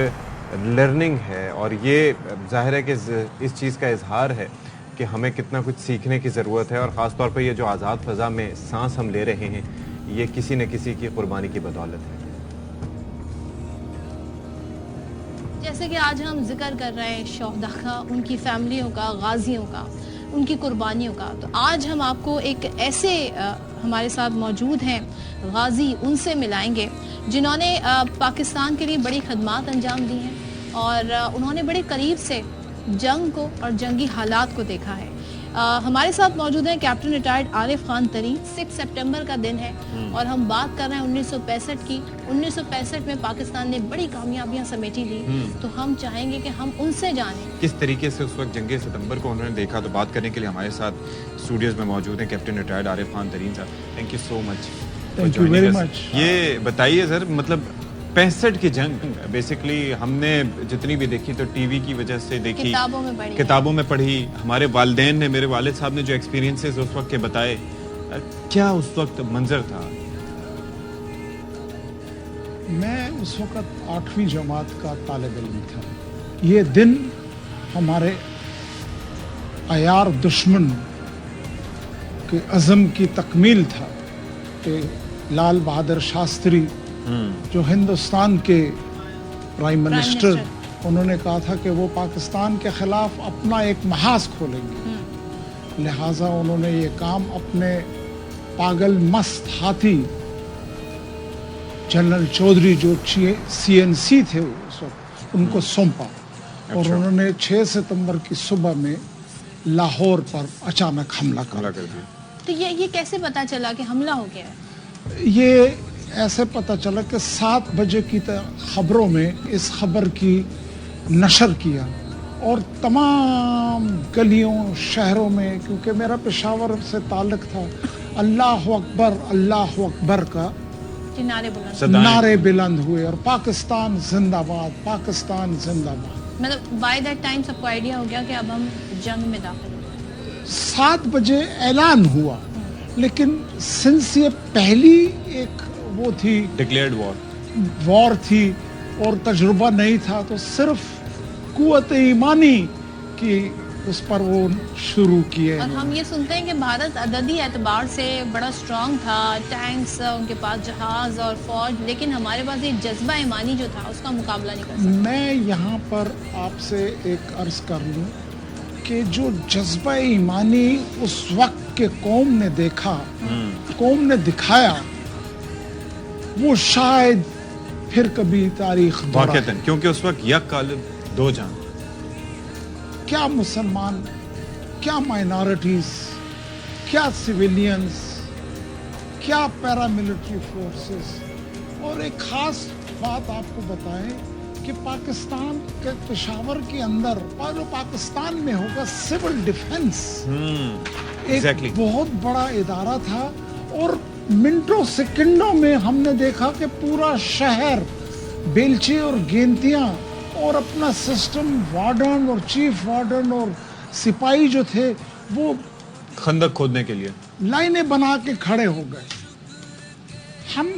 لرننگ ہے, اور یہ ظاہر ہے کہ اس چیز کا اظہار ہے کہ ہمیں کتنا کچھ سیکھنے کی ضرورت ہے, اور خاص طور پہ یہ جو آزاد فضا میں سانس ہم لے رہے ہیں یہ کسی نہ کسی کی قربانی کی بدولت ہے. جیسے کہ آج ہم ذکر کر رہے ہیں شہداء کا, ان کی فیملیوں کا, غازیوں کا, ان کی قربانیوں کا, تو آج ہم آپ کو ایک ایسے ہمارے ساتھ موجود ہیں غازی, ان سے ملائیں گے جنہوں نے پاکستان کے لیے بڑی خدمات انجام دی ہیں, اور انہوں نے بڑے قریب سے جنگ کو اور جنگی حالات کو دیکھا ہے. ہمارے ساتھ موجود ہیں کیپٹن ریٹائرڈ عارف خان ترین. 6 سپٹمبر کا دن ہے اور ہم بات کر رہے ہیں 1965 کی. 1965 میں پاکستان نے بڑی کامیابیاں سمیٹی لی, تو ہم چاہیں گے کہ ہم ان سے جانیں کس طریقے سے اس وقت جنگ ستمبر کو انہوں نے دیکھا. تو بات کرنے کے لیے ہمارے ساتھ اسٹوڈیوز میں موجود ہیں کیپٹن ریٹائرڈ عارف خان ترین صاحب. Thank you so much. Thank you very much. یہ بتائیے سر, مطلب 65 کی جنگ بیسیکلی ہم نے جتنی بھی دیکھی تو ٹی وی کی وجہ سے دیکھی, کتابوں میں پڑھی, ہمارے والدین نے, میرے والد صاحب نے جو ایکسپیرینسز اس وقت کے بتائے, کیا اس وقت منظر تھا؟ میں اس وقت 8ویں جماعت کا طالب علم تھا. یہ دن ہمارے عیار دشمن کے عزم کی تکمیل تھا کہ لال بہادر شاستری جو ہندوستان کے پرائم منسٹر, انہوں نے کہا تھا کہ وہ پاکستان کے خلاف اپنا ایک محاذ کھولیں گے. لہٰذا انہوں نے یہ کام اپنے پاگل مست ہاتھی جنرل چودھری جو CNC تھے اس وقت, ان کو سونپا, اور انہوں نے 6 ستمبر کی صبح میں لاہور پر اچانک حملہ کر دیا. تو یہ کیسے پتا چلا کہ حملہ ہو گیا ہے؟ یہ ایسے پتا چلا کہ 7 بجے کی خبروں میں اس خبر کی نشر کیا, اور تمام گلیوں شہروں میں, کیونکہ میرا پشاور سے تعلق تھا, اللہ اکبر کا نعرے بلند ہوئے, اور پاکستان زندہ باد, پاکستان زندہ باد. مطلب بائی دیٹ ٹائم سب کو آئیڈیا ہو گیا کہ اب ہم جنگ میں داخل ہو گئے. 7 بجے اعلان ہوا, لیکن سنس یہ پہلی ایک وہ تھی ڈکلیئرڈ وار تھی اور تجربہ نہیں تھا, تو صرف قوت ایمانی کی اس پر وہ شروع کیے. اور ہم یہ سنتے ہیں کہ بھارت عددی اعتبار سے بڑا اسٹرانگ تھا, ٹینکس, ان کے پاس جہاز اور فوج, لیکن ہمارے پاس یہ جذبہ ایمانی جو تھا اس کا مقابلہ نہیں کر سکتا. میں یہاں پر آپ سے ایک عرض کر لوں کہ جو جذبہ ایمانی اس وقت کے قوم نے دیکھا, قوم نے دکھایا, وہ شاید پھر کبھی تاریخ واقعتاً, کیونکہ اس وقت یک قالب دو جان, کیا مسلمان, کیا مائنارٹیز, کیا سویلینز, کیا پیراملٹری فورسز. اور ایک خاص بات آپ کو بتائیں کہ پاکستان کے پشاور کے اندر, جو پاکستان میں ہوگا, سول ڈیفنس ایک بہت بڑا ادارہ تھا, اور منٹوں سیکنڈوں میں ہم نے دیکھا کہ پورا شہر بیلچے اور گینتیاں اور اپنا سسٹم, وارڈن اور چیف وارڈن اور سپاہی جو تھے وہ خندق کھودنے کے لیے لائنیں بنا کے کھڑے ہو گئے. ہم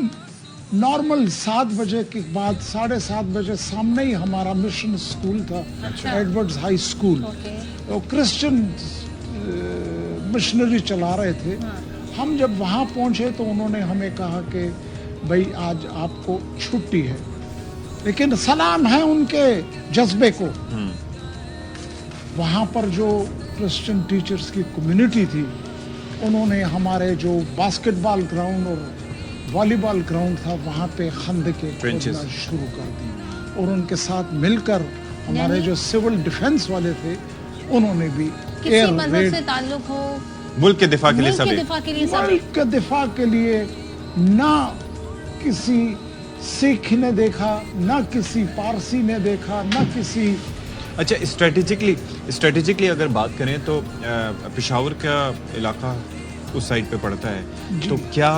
نارمل 7 بجے کے بعد 7:30 بجے سامنے ہی ہمارا مشن اسکول تھا, Edwards high school, Christian missionary چلا رہے تھے. ہم جب وہاں پہنچے تو انہوں نے ہمیں کہا کہ بھائی آج آپ کو چھٹی ہے, لیکن سلام ہے ان کے جذبے کو. وہاں پر جو کرسچن ٹیچرز کی کمیونٹی تھی, انہوں نے ہمارے جو باسکٹ بال گراؤنڈ اور والی بال گراؤنڈ تھا وہاں پہ خندقیں کھودنا شروع کر دی, اور ان کے ساتھ مل کر ہمارے جو سول ڈیفنس والے تھے انہوں نے بھی کسی مذہب سے تعلق ہو, ملک کے دفاع کے لیے سب, ملک کے دفاع کے لیے, نہ کسی سکھ نے دیکھا, نہ کسی پارسی نے دیکھا, نہ کسی. اچھا, اسٹریٹجکلی اگر بات کریں تو پشاور کا علاقہ اس سائڈ پہ پڑتا ہے, تو کیا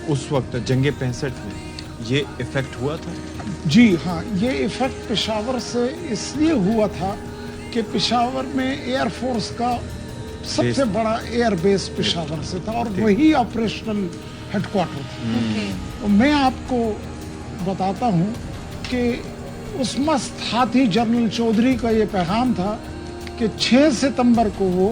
اس وقت جنگ 65 میں یہ ایفیکٹ ہوا تھا؟ جی ہاں, یہ ایفیکٹ پشاور سے اس لیے ہوا تھا کہ پشاور میں ایئر فورس کا سب سے بڑا ایئر بیس پشاور سے تھا, اور وہی آپریشنل ہیڈ کوارٹر تھا. میں آپ کو بتاتا ہوں کہ اس مست ہاتھی جنرل چودھری کا یہ پیغام تھا کہ 6 ستمبر کو وہ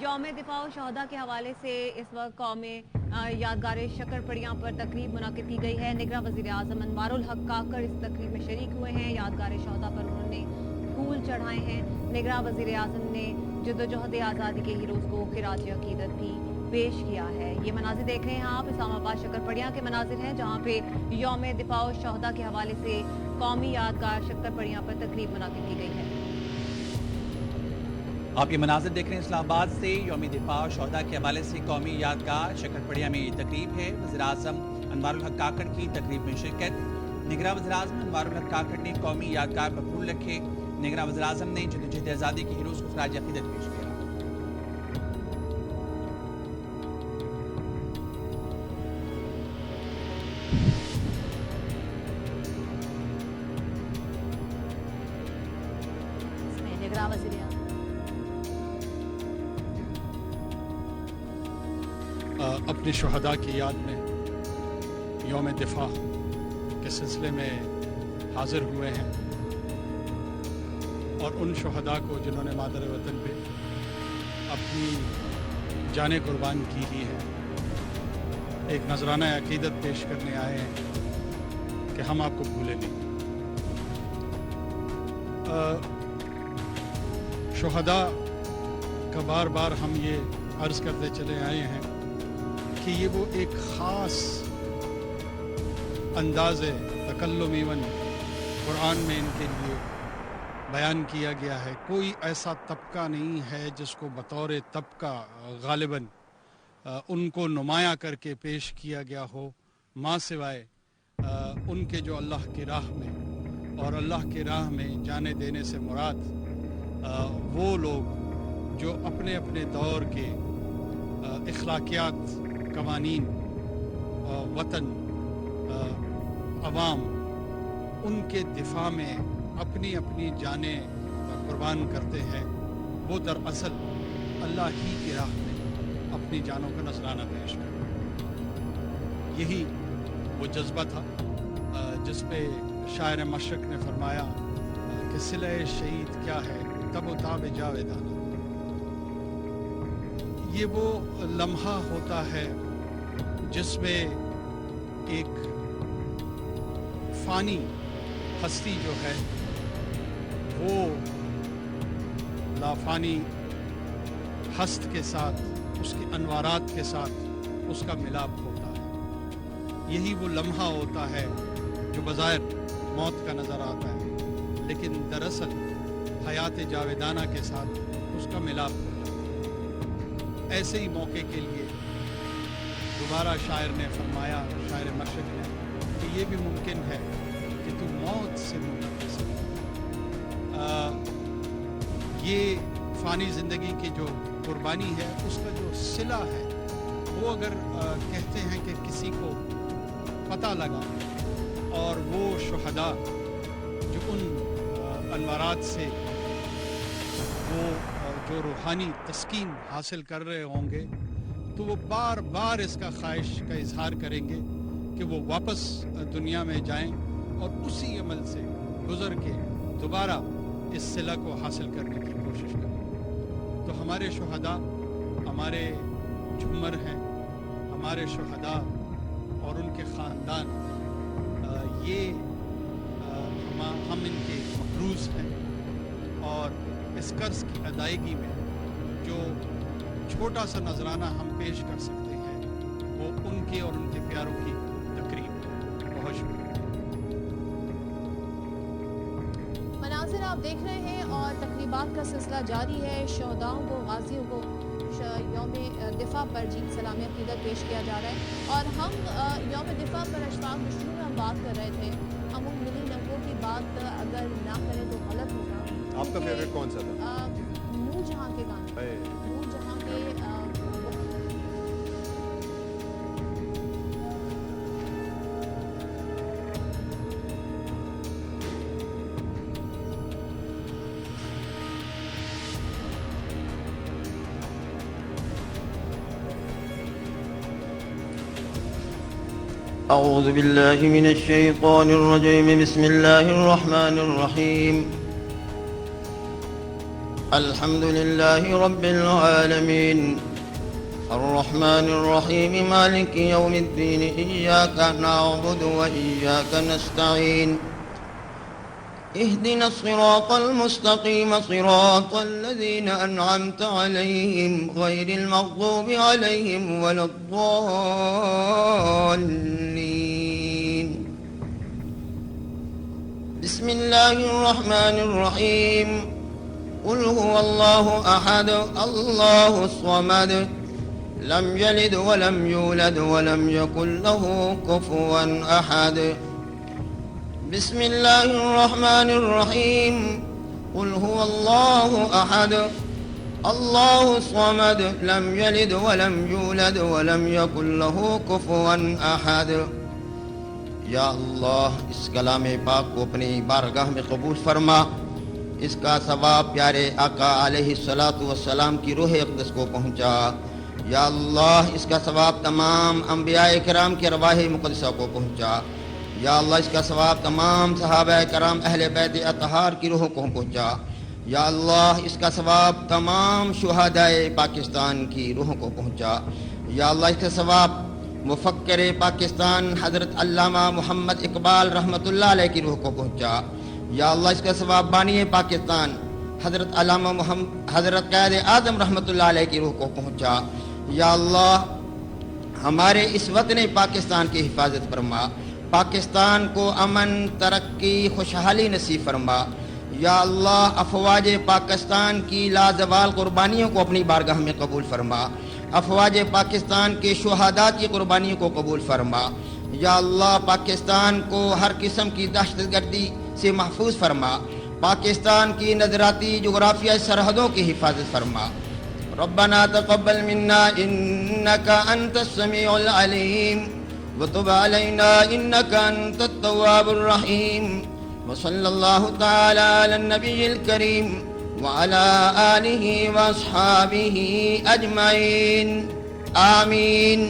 یوم دفاع و شہداء کے حوالے سے اس وقت قوم یادگار شکر پڑیاں پر تقریب منعقد کی گئی ہے. نگراں وزیر اعظم انوار الحق کاکڑ اس تقریب میں شریک ہوئے ہیں. یادگار شہداء پر انہوں نے پھول چڑھائے ہیں. نگراں وزیر اعظم نے جدوجہد آزادی کے ہیروز کو خراج عقیدت بھی پیش کیا ہے. یہ مناظر دیکھ رہے ہیں آپ, اسلام آباد شکر پڑیاں کے مناظر ہیں جہاں پہ یوم دفاع و شہداء کے حوالے سے قومی یادگار شکر پڑیاں پر تقریب منعقد کی گئی ہے. آپ یہ مناظر دیکھ رہے ہیں اسلام آباد سے. یوم دفاع و شہداء کے حوالے سے قومی یادگار شکر پڑیاں میں یہ تقریب ہے. وزیر اعظم انوار الحق کاکڑ کی تقریب میں شرکت. نگراں وزیر اعظم انوار الحق کاکڑ نے قومی یادگار پر پھول رکھے. نگراں وزیر اعظم نے جدوجہد آزادی کے ہیروز کو خراج عقیدت پیش کیا. نگراں وزیر اعظم اپنے شہداء کی یاد میں یوم دفاع کے سلسلے میں حاضر ہوئے ہیں اور ان شہداء کو جنہوں نے مادر وطن پہ اپنی جانیں قربان کی ہی ہیں ایک نذرانہ عقیدت پیش کرنے آئے ہیں کہ ہم آپ کو بھولے نہیں. شہداء کا بار بار ہم یہ عرض کرتے چلے آئے ہیں کہ یہ وہ ایک خاص انداز تکلم ایون قرآن میں ان کے لیے بیان کیا گیا ہے. کوئی ایسا طبقہ نہیں ہے جس کو بطور طبقہ غالباً ان کو نمایاں کر کے پیش کیا گیا ہو ماں سوائے ان کے جو اللہ کی راہ میں اور اللہ کی راہ میں جانے دینے سے مراد وہ لوگ جو اپنے اپنے دور کے اخلاقیات, قوانین, وطن, عوام, ان کے دفاع میں اپنی اپنی جانیں قربان کرتے ہیں. وہ دراصل اللہ ہی کی راہ میں اپنی جانوں کا نذرانہ پیش کرتے ہیں. یہی وہ جذبہ تھا جس پہ شاعر مشرق نے فرمایا کہ صلہ شہید کیا ہے تب و تاب جاویدانہ. یہ وہ لمحہ ہوتا ہے جس میں ایک فانی ہستی جو ہے وہ لافانی ہست کے ساتھ, اس کے انوارات کے ساتھ اس کا ملاپ ہوتا ہے. یہی وہ لمحہ ہوتا ہے جو بظاہر موت کا نظر آتا ہے لیکن دراصل حیات جاویدانہ کے ساتھ اس کا ملاپ ہوتا ہے. ایسے ہی موقع کے لیے دوبارہ شاعر نے فرمایا, شاعر مشرق نے, کہ یہ بھی ممکن ہے کہ تو موت سے منقطع ہے. یہ فانی زندگی کی جو قربانی ہے اس کا جو صلہ ہے وہ اگر کہتے ہیں کہ کسی کو پتہ لگا اور وہ شہداء جو ان انوارات سے وہ جو روحانی تسکین حاصل کر رہے ہوں گے تو وہ بار بار اس کا خواہش کا اظہار کریں گے کہ وہ واپس دنیا میں جائیں اور اسی عمل سے گزر کے دوبارہ اس صلہ کو حاصل کرنے کی کوشش کریں. تو ہمارے شہداء ہمارے جھومر ہیں, ہمارے شہداء اور ان کے خاندان یہ ہم ان کے مقروض ہیں اور اس قرض کی ادائیگی میں جو چھوٹا سا نذرانہ ہم پیش کر سکتے ہیں وہ ان کے اور ان کے پیاروں کی تقریب ہے. بہت شکریہ. مناظر آپ دیکھ رہے ہیں اور تقریبات کا سلسلہ جاری ہے. شہداؤں کو, غازیوں کو یوم دفاع پر جیت سلامی عقیدت پیش کیا جا رہا ہے اور ہم یوم دفاع پر اشفاق میں شروع میں ہم بات کر رہے تھے. ہم ان ملی لمحوں کی بات اگر نہ کریں تو غلط ہوگا. آپ کا فیوریٹ کون سا تھا؟ نور جہاں کے گانے, نور جہاں کے أعوذ بالله من الشيطان الرجيم بسم الله الرحمن الرحيم الحمد لله رب العالمين الرحمن الرحيم مالك يوم الدين إياك نعبد وإياك نستعين اهدنا الصراط المستقيم صراط الذين أنعمت عليهم غير المغضوب عليهم ولا الضالين بسم الله الرحمن الرحيم قل هو الله أحد الله الصمد لم يلد ولم يولد ولم يكن له كفوا أحد بسم الله الرحمن الرحيم قل هو الله أحد الله الصمد لم يلد ولم يولد ولم يكن له كفوا أحد یا اللہ اس کلام پاک کو اپنی بارگاہ میں قبول فرما، اس کا ثواب پیارے آقا علیہ الصلاۃ والسلام کی روح اقدس کو پہنچا۔ یا اللہ اس کا ثواب تمام انبیاء کرام کی ارواح مقدسہ کو پہنچا۔ یا اللہ اس کا ثواب تمام صحابہ کرام اہل بیت اطہار کی روحوں کو پہنچا۔ یا اللہ اس کا ثواب تمام شہدائے پاکستان کی روحوں کو پہنچا۔ یا اللہ اس کا ثواب مفکر پاکستان حضرت علامہ محمد اقبال رحمۃ اللہ علیہ کی روح کو پہنچا۔ یا اللہ اس کا ثواب بانی پاکستان حضرت علامہ حضرت قائد اعظم رحمۃ اللہ علیہ کی روح کو پہنچا۔ یا اللہ ہمارے اس وطن پاکستان کی حفاظت فرما، پاکستان کو امن، ترقی، خوشحالی نصیب فرما۔ یا اللہ افواج پاکستان کی لازوال قربانیوں کو اپنی بارگاہ میں قبول فرما، افواج پاکستان کے شہداء کی قربانیوں کو قبول فرما۔ یا اللہ پاکستان کو ہر قسم کی دہشت گردی سے محفوظ فرما، پاکستان کی نظراتی جغرافیائی سرحدوں کی حفاظت فرما۔ ربنا تقبل منا انك انت السميع العليم وتب علينا انك انت التواب الرحيم وصلى الله تعالى على النبي الكريم وعلى آله واصحابه اجمعين آمين۔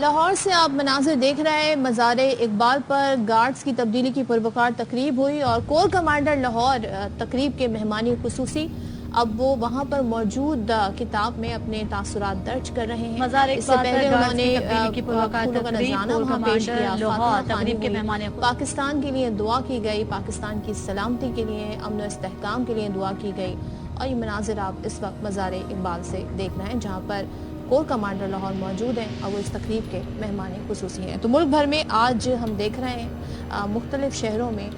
لاہور سے آپ مناظر دیکھ رہے ہیں، مزار اقبال پر گارڈز کی تبدیلی کی پروقار تقریب ہوئی اور کور کمانڈر لاہور تقریب کے مہمانی خصوصی اب وہ وہاں پر موجود کتاب میں اپنے تاثرات درج کر رہے ہیں. مزار اس سے اقبال پہلے پر انہوں نے گارڈز کی تبدیلی کی پروقات پھولوں کا تقریب نذرانہ کور وہاں پیش کمانڈر کیا. لاہور فاتحہ خوانی تقریب کے ہوئی. مہمان پاکستان کے لیے دعا کی گئی, پاکستان کی سلامتی کے لیے, امن و استحکام کے لیے دعا کی گئی. اور یہ مناظر آپ اس وقت مزار اقبال سے دیکھ رہے ہیں جہاں پر کور کمانڈر لاہور موجود ہیں اور وہ اس تقریب کے مہمان خصوصی ہیں. تو ملک بھر میں آج ہم دیکھ رہے ہیں مختلف شہروں میں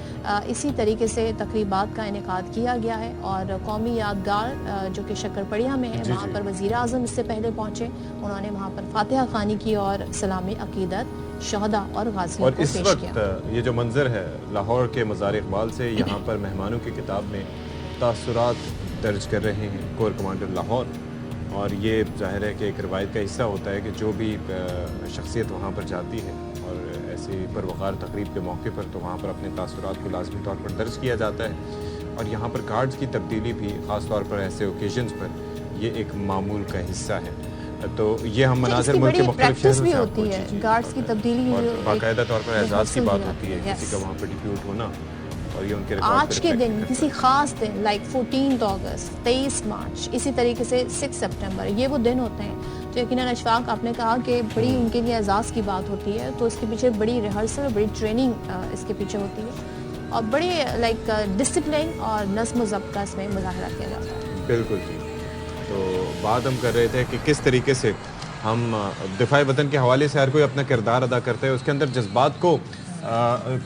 اسی طریقے سے تقریبات کا انعقاد کیا گیا ہے. اور قومی یادگار جو کہ شکر پڑیا میں ہے, وہاں پر وزیر اعظم اس سے پہلے پہنچے. انہوں نے وہاں پر فاتحہ خوانی کی اور سلام عقیدت شہداء اور غازیوں اور کو اس پیش وقت کیا. یہ جو منظر ہے لاہور کے مزار اقبال سے, یہاں پر مہمانوں کی کتاب میں تاثرات درج کر رہے ہیں کور کمانڈر لاہور. اور یہ ظاہر ہے کہ ایک روایت کا حصہ ہوتا ہے کہ جو بھی شخصیت وہاں پر جاتی ہے اور ایسی پروقار تقریب کے موقع پر, تو وہاں پر اپنے تاثرات کو لازمی طور پر درج کیا جاتا ہے. اور یہاں پر گارڈز کی تبدیلی بھی خاص طور پر ایسے اوکیزنز پر یہ ایک معمول کا حصہ ہے. تو یہ ہم مناظر ملک کے مختلف شہروں سے آپ کو ہوتی ہے گارڈز کی تبدیلی, اور باقاعدہ طور پر اعزاز کی بات ہوتی ہے کسی کا وہاں پر ڈپیوٹ ہونا. اور یہ ان کے ریکارڈ آج کے دن کسی خاص دن لائک 14 اگست, 23 مارچ, اسی طریقے سے 6 سپٹمبر, یہ وہ دن ہوتے ہیں جو یقیناً اشفاق آپ نے کہا کہ بڑی ان کے لیے اعزاز کی بات ہوتی ہے. تو اس کے پیچھے بڑی ریہرسل, بڑی ٹریننگ اس کے پیچھے ہوتی ہے اور بڑی لائک ڈسپلن اور نظم و ضبط کا اس میں مظاہرہ کیا جاتا ہے. بالکل جی. تو بات ہم کر رہے تھے کہ کس طریقے سے ہم دفاع وطن کے حوالے سے ہر کوئی اپنا کردار ادا کرتا ہے. اس کے اندر جذبات کو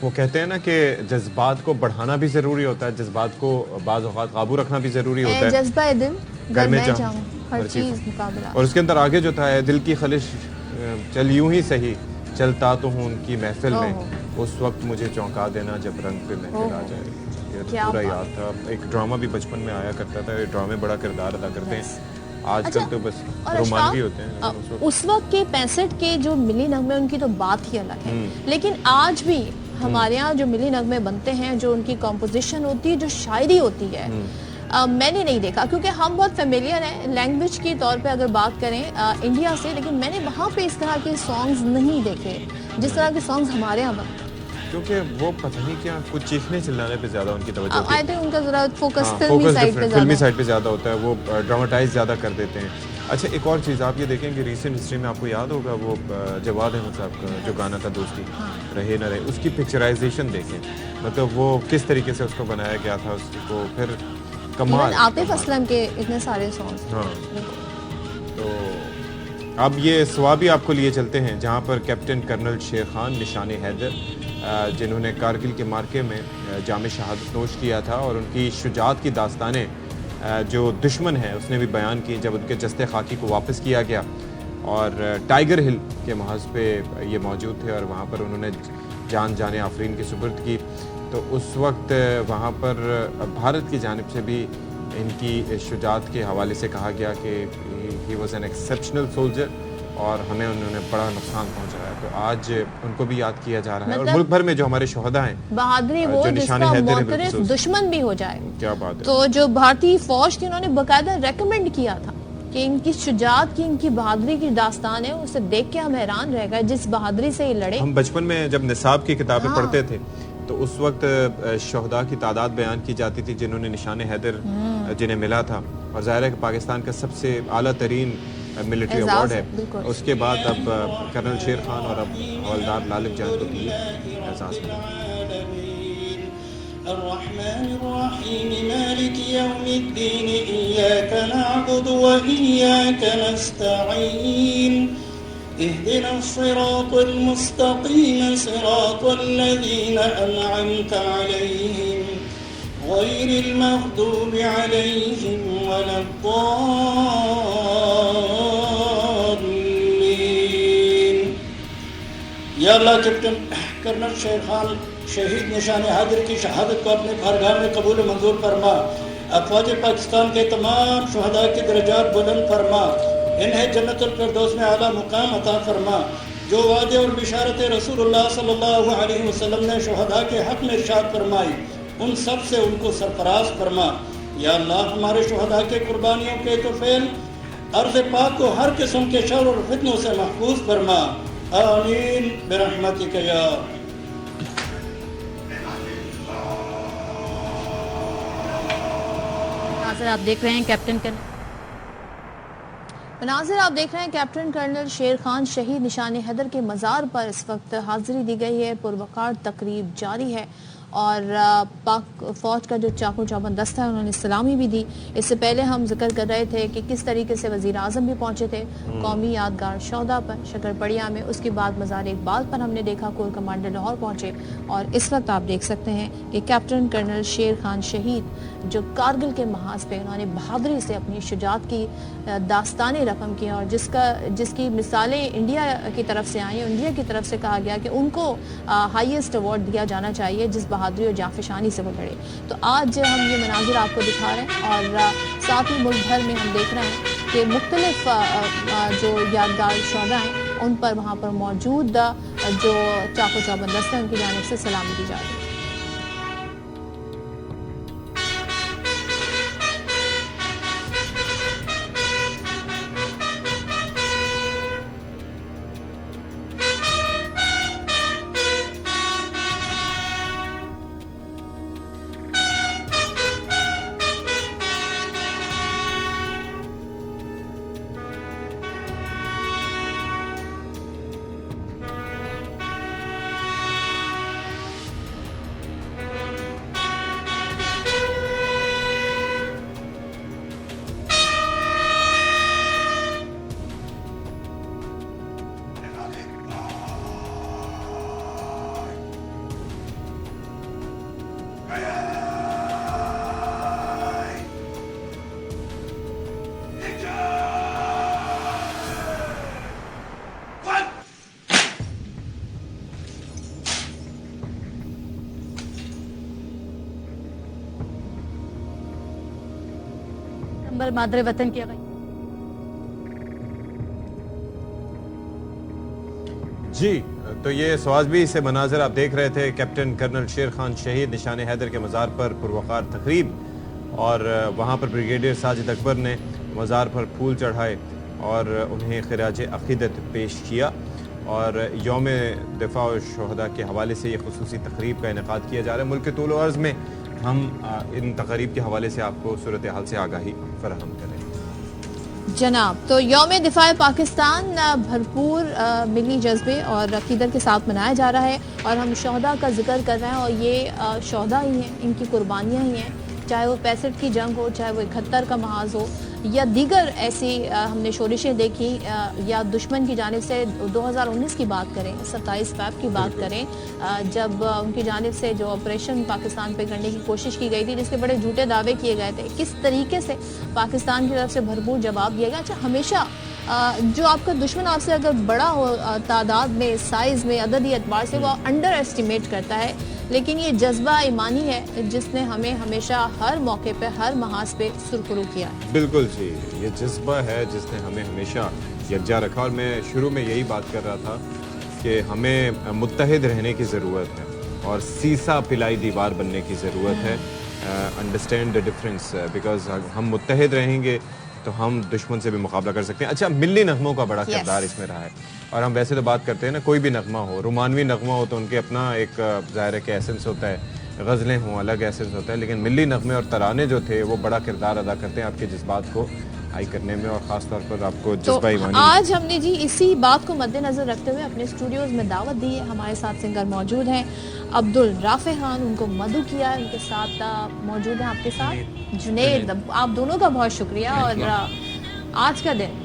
وہ کہتے ہیں نا کہ جذبات کو بڑھانا بھی ضروری ہوتا ہے, جذبات کو بعض اوقات قابو رکھنا بھی ضروری ہوتا ہے. جذبہ دل گھر میں جاؤں ہر چیز مقابلہ. اور اس کے اندر آگے جو تھا ہے دل کی خلش چل یوں ہی صحیح, چلتا تو ہوں ان کی محفل میں, اس وقت مجھے چونکا دینا جب رنگ پہ محفل آ جائے. یہ پورا یاد تھا. ایک ڈرامہ بھی بچپن میں آیا کرتا تھا, یہ ڈرامے بڑا کردار ادا کرتے ہیں. آج کل تو بس رومانوی ہوتے ہیں. اس وقت کے 65 کے جو ملی نغمے ان کی تو بات ہی الگ ہے, لیکن آج بھی ہمارے یہاں جو ملی نغمے بنتے ہیں, جو ان کی کمپوزیشن ہوتی ہے, جو شاعری ہوتی ہے, میں نے نہیں دیکھا کیونکہ ہم بہت فیملیئر ہیں لینگویج کی طور پہ اگر بات کریں انڈیا سے, لیکن میں نے وہاں پہ اس طرح کے سانگز نہیں دیکھے جس طرح کے سانگز ہمارے یہاں بنتے ہیں. کیونکہ وہ پتہ نہیں کیا کچھ چیخنے چلانے پہ زیادہ ان کی توجہ ہوتی ہے. آئی تھنک ان کا ذرا فوکس فلمی سائڈ پہ زیادہ ہوتا ہے, وہ ڈراماٹائز زیادہ کر دیتے ہیں. اچھا ایک اور چیز آپ یہ دیکھیں کہ ریسنٹ ہسٹری میں آپ کو یاد ہوگا وہ جواد احمد صاحب کا جو گانا تھا دوستی رہے نہ رہے, اس کی پکچرائزیشن دیکھیں, مطلب وہ کس طریقے سے اس کو بنایا گیا تھا, اس کو پھر کمال. عاطف اسلم کے اتنے سارے سانگز. ہاں تو اب یہ ثوابی آپ کو لیے چلتے ہیں جہاں پر کیپٹن کرنل شیر خان نشان حیدر, جنہوں نے کارگل کے مارکے میں جام شہادت نوش کیا تھا, اور ان کی شجاعت کی داستانیں جو دشمن ہے اس نے بھی بیان کی جب ان کے جستے خاکی کو واپس کیا گیا. اور ٹائیگر ہل کے محاذ پہ یہ موجود تھے اور وہاں پر انہوں نے جان آفرین کی سپرد کی. تو اس وقت وہاں پر بھارت کی جانب سے بھی ان کی شجاعت کے حوالے سے کہا گیا کہ he was an exceptional soldier, اور ہمیں انہوں نے بڑا نقصان پہنچایا. تو آج ان کو بھی یاد کیا جا رہا ہے. اور ملک بھر میں جو ہمارے شہداء ہیں, بہادری وہ جس کا معترف دشمن بھی ہو جائے. کیا بات ہے. تو جو بھارتی فوج تھی انہوں نے باقاعدہ ریکمینڈ کیا تھا کہ ان کی شجاعت کی, ان کی بہادری کی داستان ہے, اسے دیکھ کے ہم حیران رہ گئے جس بہادری سے یہ لڑے. ہم بچپن میں جب نصاب کی کتابیں پڑھتے تھے تو اس وقت شہداء کی تعداد بیان کی جاتی تھی جنہوں نے نشان حیدر جنہیں ملا تھا, اور ظاہر ہے کہ پاکستان کا سب سے اعلیٰ ترین ملٹری ایوارڈ ہے. اس کے بعد اب کرنل شیر خان اور اب حوالدار لالک جان کو بھی اعزاز ملا. الرحمن الرحيم مالك يوم الدين إياك نعبد وإياك نستعين اهدنا الصراط المستقيم صراط الذين أنعمت عليهم غير المغضوب عليهم ولا الضالين. یا اللہ کیپٹن کرنل شیر خان شہید نشان حیدر کی شہادت کو اپنے بارگاہ میں قبول منظور فرما. افواج پاکستان کے تمام شہداء کی درجات بلند فرما, انہیں جنت الفردوس میں اعلیٰ مقام عطا فرما. جو وعدے اور بشارت رسول اللہ صلی اللہ علیہ وسلم نے شہداء کے حق میں ارشاد فرمائی, ان سب سے ان کو سرفراز فرما. یا اللہ ہمارے شہداء کے قربانیوں کے طفیل ارض پاک کو ہر قسم کے شر اور فتنوں سے محفوظ فرما. آمین برحمتک یا. مناظر آپ دیکھ رہے ہیں captain captain colonel Sher Khan شہید نشان حیدر کے مزار پر اس وقت حاضری دی گئی ہے. پروقار تقریب جاری ہے اور پاک فوج کا جو چاقو چوبند دستہ ہے انہوں نے سلامی بھی دی. اس سے پہلے ہم ذکر کر رہے تھے کہ کس طریقے سے وزیر اعظم بھی پہنچے تھے قومی یادگار شہداء پر شکرپڑیا میں. اس کے بعد مزار اقبال پر ہم نے دیکھا کور کمانڈر لاہور پہنچے اور اس وقت آپ دیکھ سکتے ہیں کہ کیپٹن کرنل شیر خان شہید جو کارگل کے محاذ پہ انہوں نے بہادری سے اپنی شجاعت کی داستانیں رقم کی اور جس کی مثالیں انڈیا کی طرف سے آئیں. انڈیا کی طرف سے کہا گیا کہ ان کو ہائیسٹ ایوارڈ دیا جانا چاہیے جس بہادری اور جانفشانی سے وہ لڑے. تو آج ہم یہ مناظر آپ کو دکھا رہے ہیں اور ساتھ ہی ملک بھر میں ہم دیکھ رہے ہیں کہ مختلف جو یادگار شہداء ہیں ان پر وہاں پر موجود جو چاقو چوبند دستہ ہیں ان کی جانب سے سلامی دی جا رہی ہے. مادر وطن کی جی تو یہ سوازبی سے مناظر آپ دیکھ رہے تھے. کیپٹن کرنل شیر خان شہید نشان حیدر کے مزار پر پروقار تقریب اور وہاں پر بریگیڈیئر ساجد اکبر نے مزار پر پھول چڑھائے اور انہیں خراج عقیدت پیش کیا اور یوم دفاع و شہداء کے حوالے سے یہ خصوصی تقریب کا انعقاد کیا جا رہا ہے. ملک کے طول و عرض میں ہم ان تقریب کے حوالے سے آپ کو صورتحال سے آگاہی فراہم کریں. جناب تو یوم دفاع پاکستان بھرپور ملی جذبے اور عقیدت کے ساتھ منایا جا رہا ہے اور ہم شہداء کا ذکر کر رہے ہیں اور یہ شہداء ہی ہیں, ان کی قربانیاں ہی ہیں, چاہے وہ 65 کی جنگ ہو, چاہے وہ 71 کا محاذ ہو یا دیگر ایسی ہم نے شورشیں دیکھی یا دشمن کی جانب سے 2019 کی بات کریں, 27 فیب کی بات کریں جب ان کی جانب سے جو آپریشن پاکستان پہ کرنے کی کوشش کی گئی تھی جس کے بڑے جھوٹے دعوے کیے گئے تھے, کس طریقے سے پاکستان کی طرف سے بھرپور جواب دیا گیا. اچھا ہمیشہ جو آپ کا دشمن آپ سے اگر بڑا ہو تعداد میں, سائز میں, عددی اعتبار سے, وہ انڈر ایسٹیمیٹ کرتا ہے, لیکن یہ جذبہ ایمانی ہے جس نے ہمیں ہمیشہ ہر موقع پہ ہر محاذ پہ سرخرو کیا. بالکل جی, یہ جذبہ ہے جس نے ہمیں ہمیشہ یکجا رکھا اور میں شروع میں یہی بات کر رہا تھا کہ ہمیں متحد رہنے کی ضرورت ہے اور سیسا پلائی دیوار بننے کی ضرورت ہے. انڈرسٹینڈ دا ڈفرینس, بیکاز ہم متحد رہیں گے تو ہم دشمن سے بھی مقابلہ کر سکتے ہیں. اچھا ملی نغموں کا بڑا کردار اس میں رہا ہے اور ہم ویسے تو بات کرتے ہیں نا, کوئی بھی نغمہ ہو, رومانوی نغمہ ہو تو ان کے اپنا ایک ظاہر ہے کہ ایسنس ہوتا ہے, غزلیں ہوں الگ ایسنس ہوتا ہے, لیکن ملی نغمے اور ترانے جو تھے وہ بڑا کردار ادا کرتے ہیں آپ کے جذبات کو ہائی کرنے میں اور خاص طور پر آپ کو جذبہ ایمانی. آج ہم نے جی اسی بات کو مد نظر رکھتے ہوئے اپنے اسٹوڈیوز میں دعوت دی ہے. ہمارے ساتھ سنگر موجود ہیں عبدالرافع خان, ان کو مدعو کیا ہے, ان کے ساتھ موجود ہیں آپ کے ساتھ جنید. آپ دونوں کا بہت شکریہ. اور آج کا دن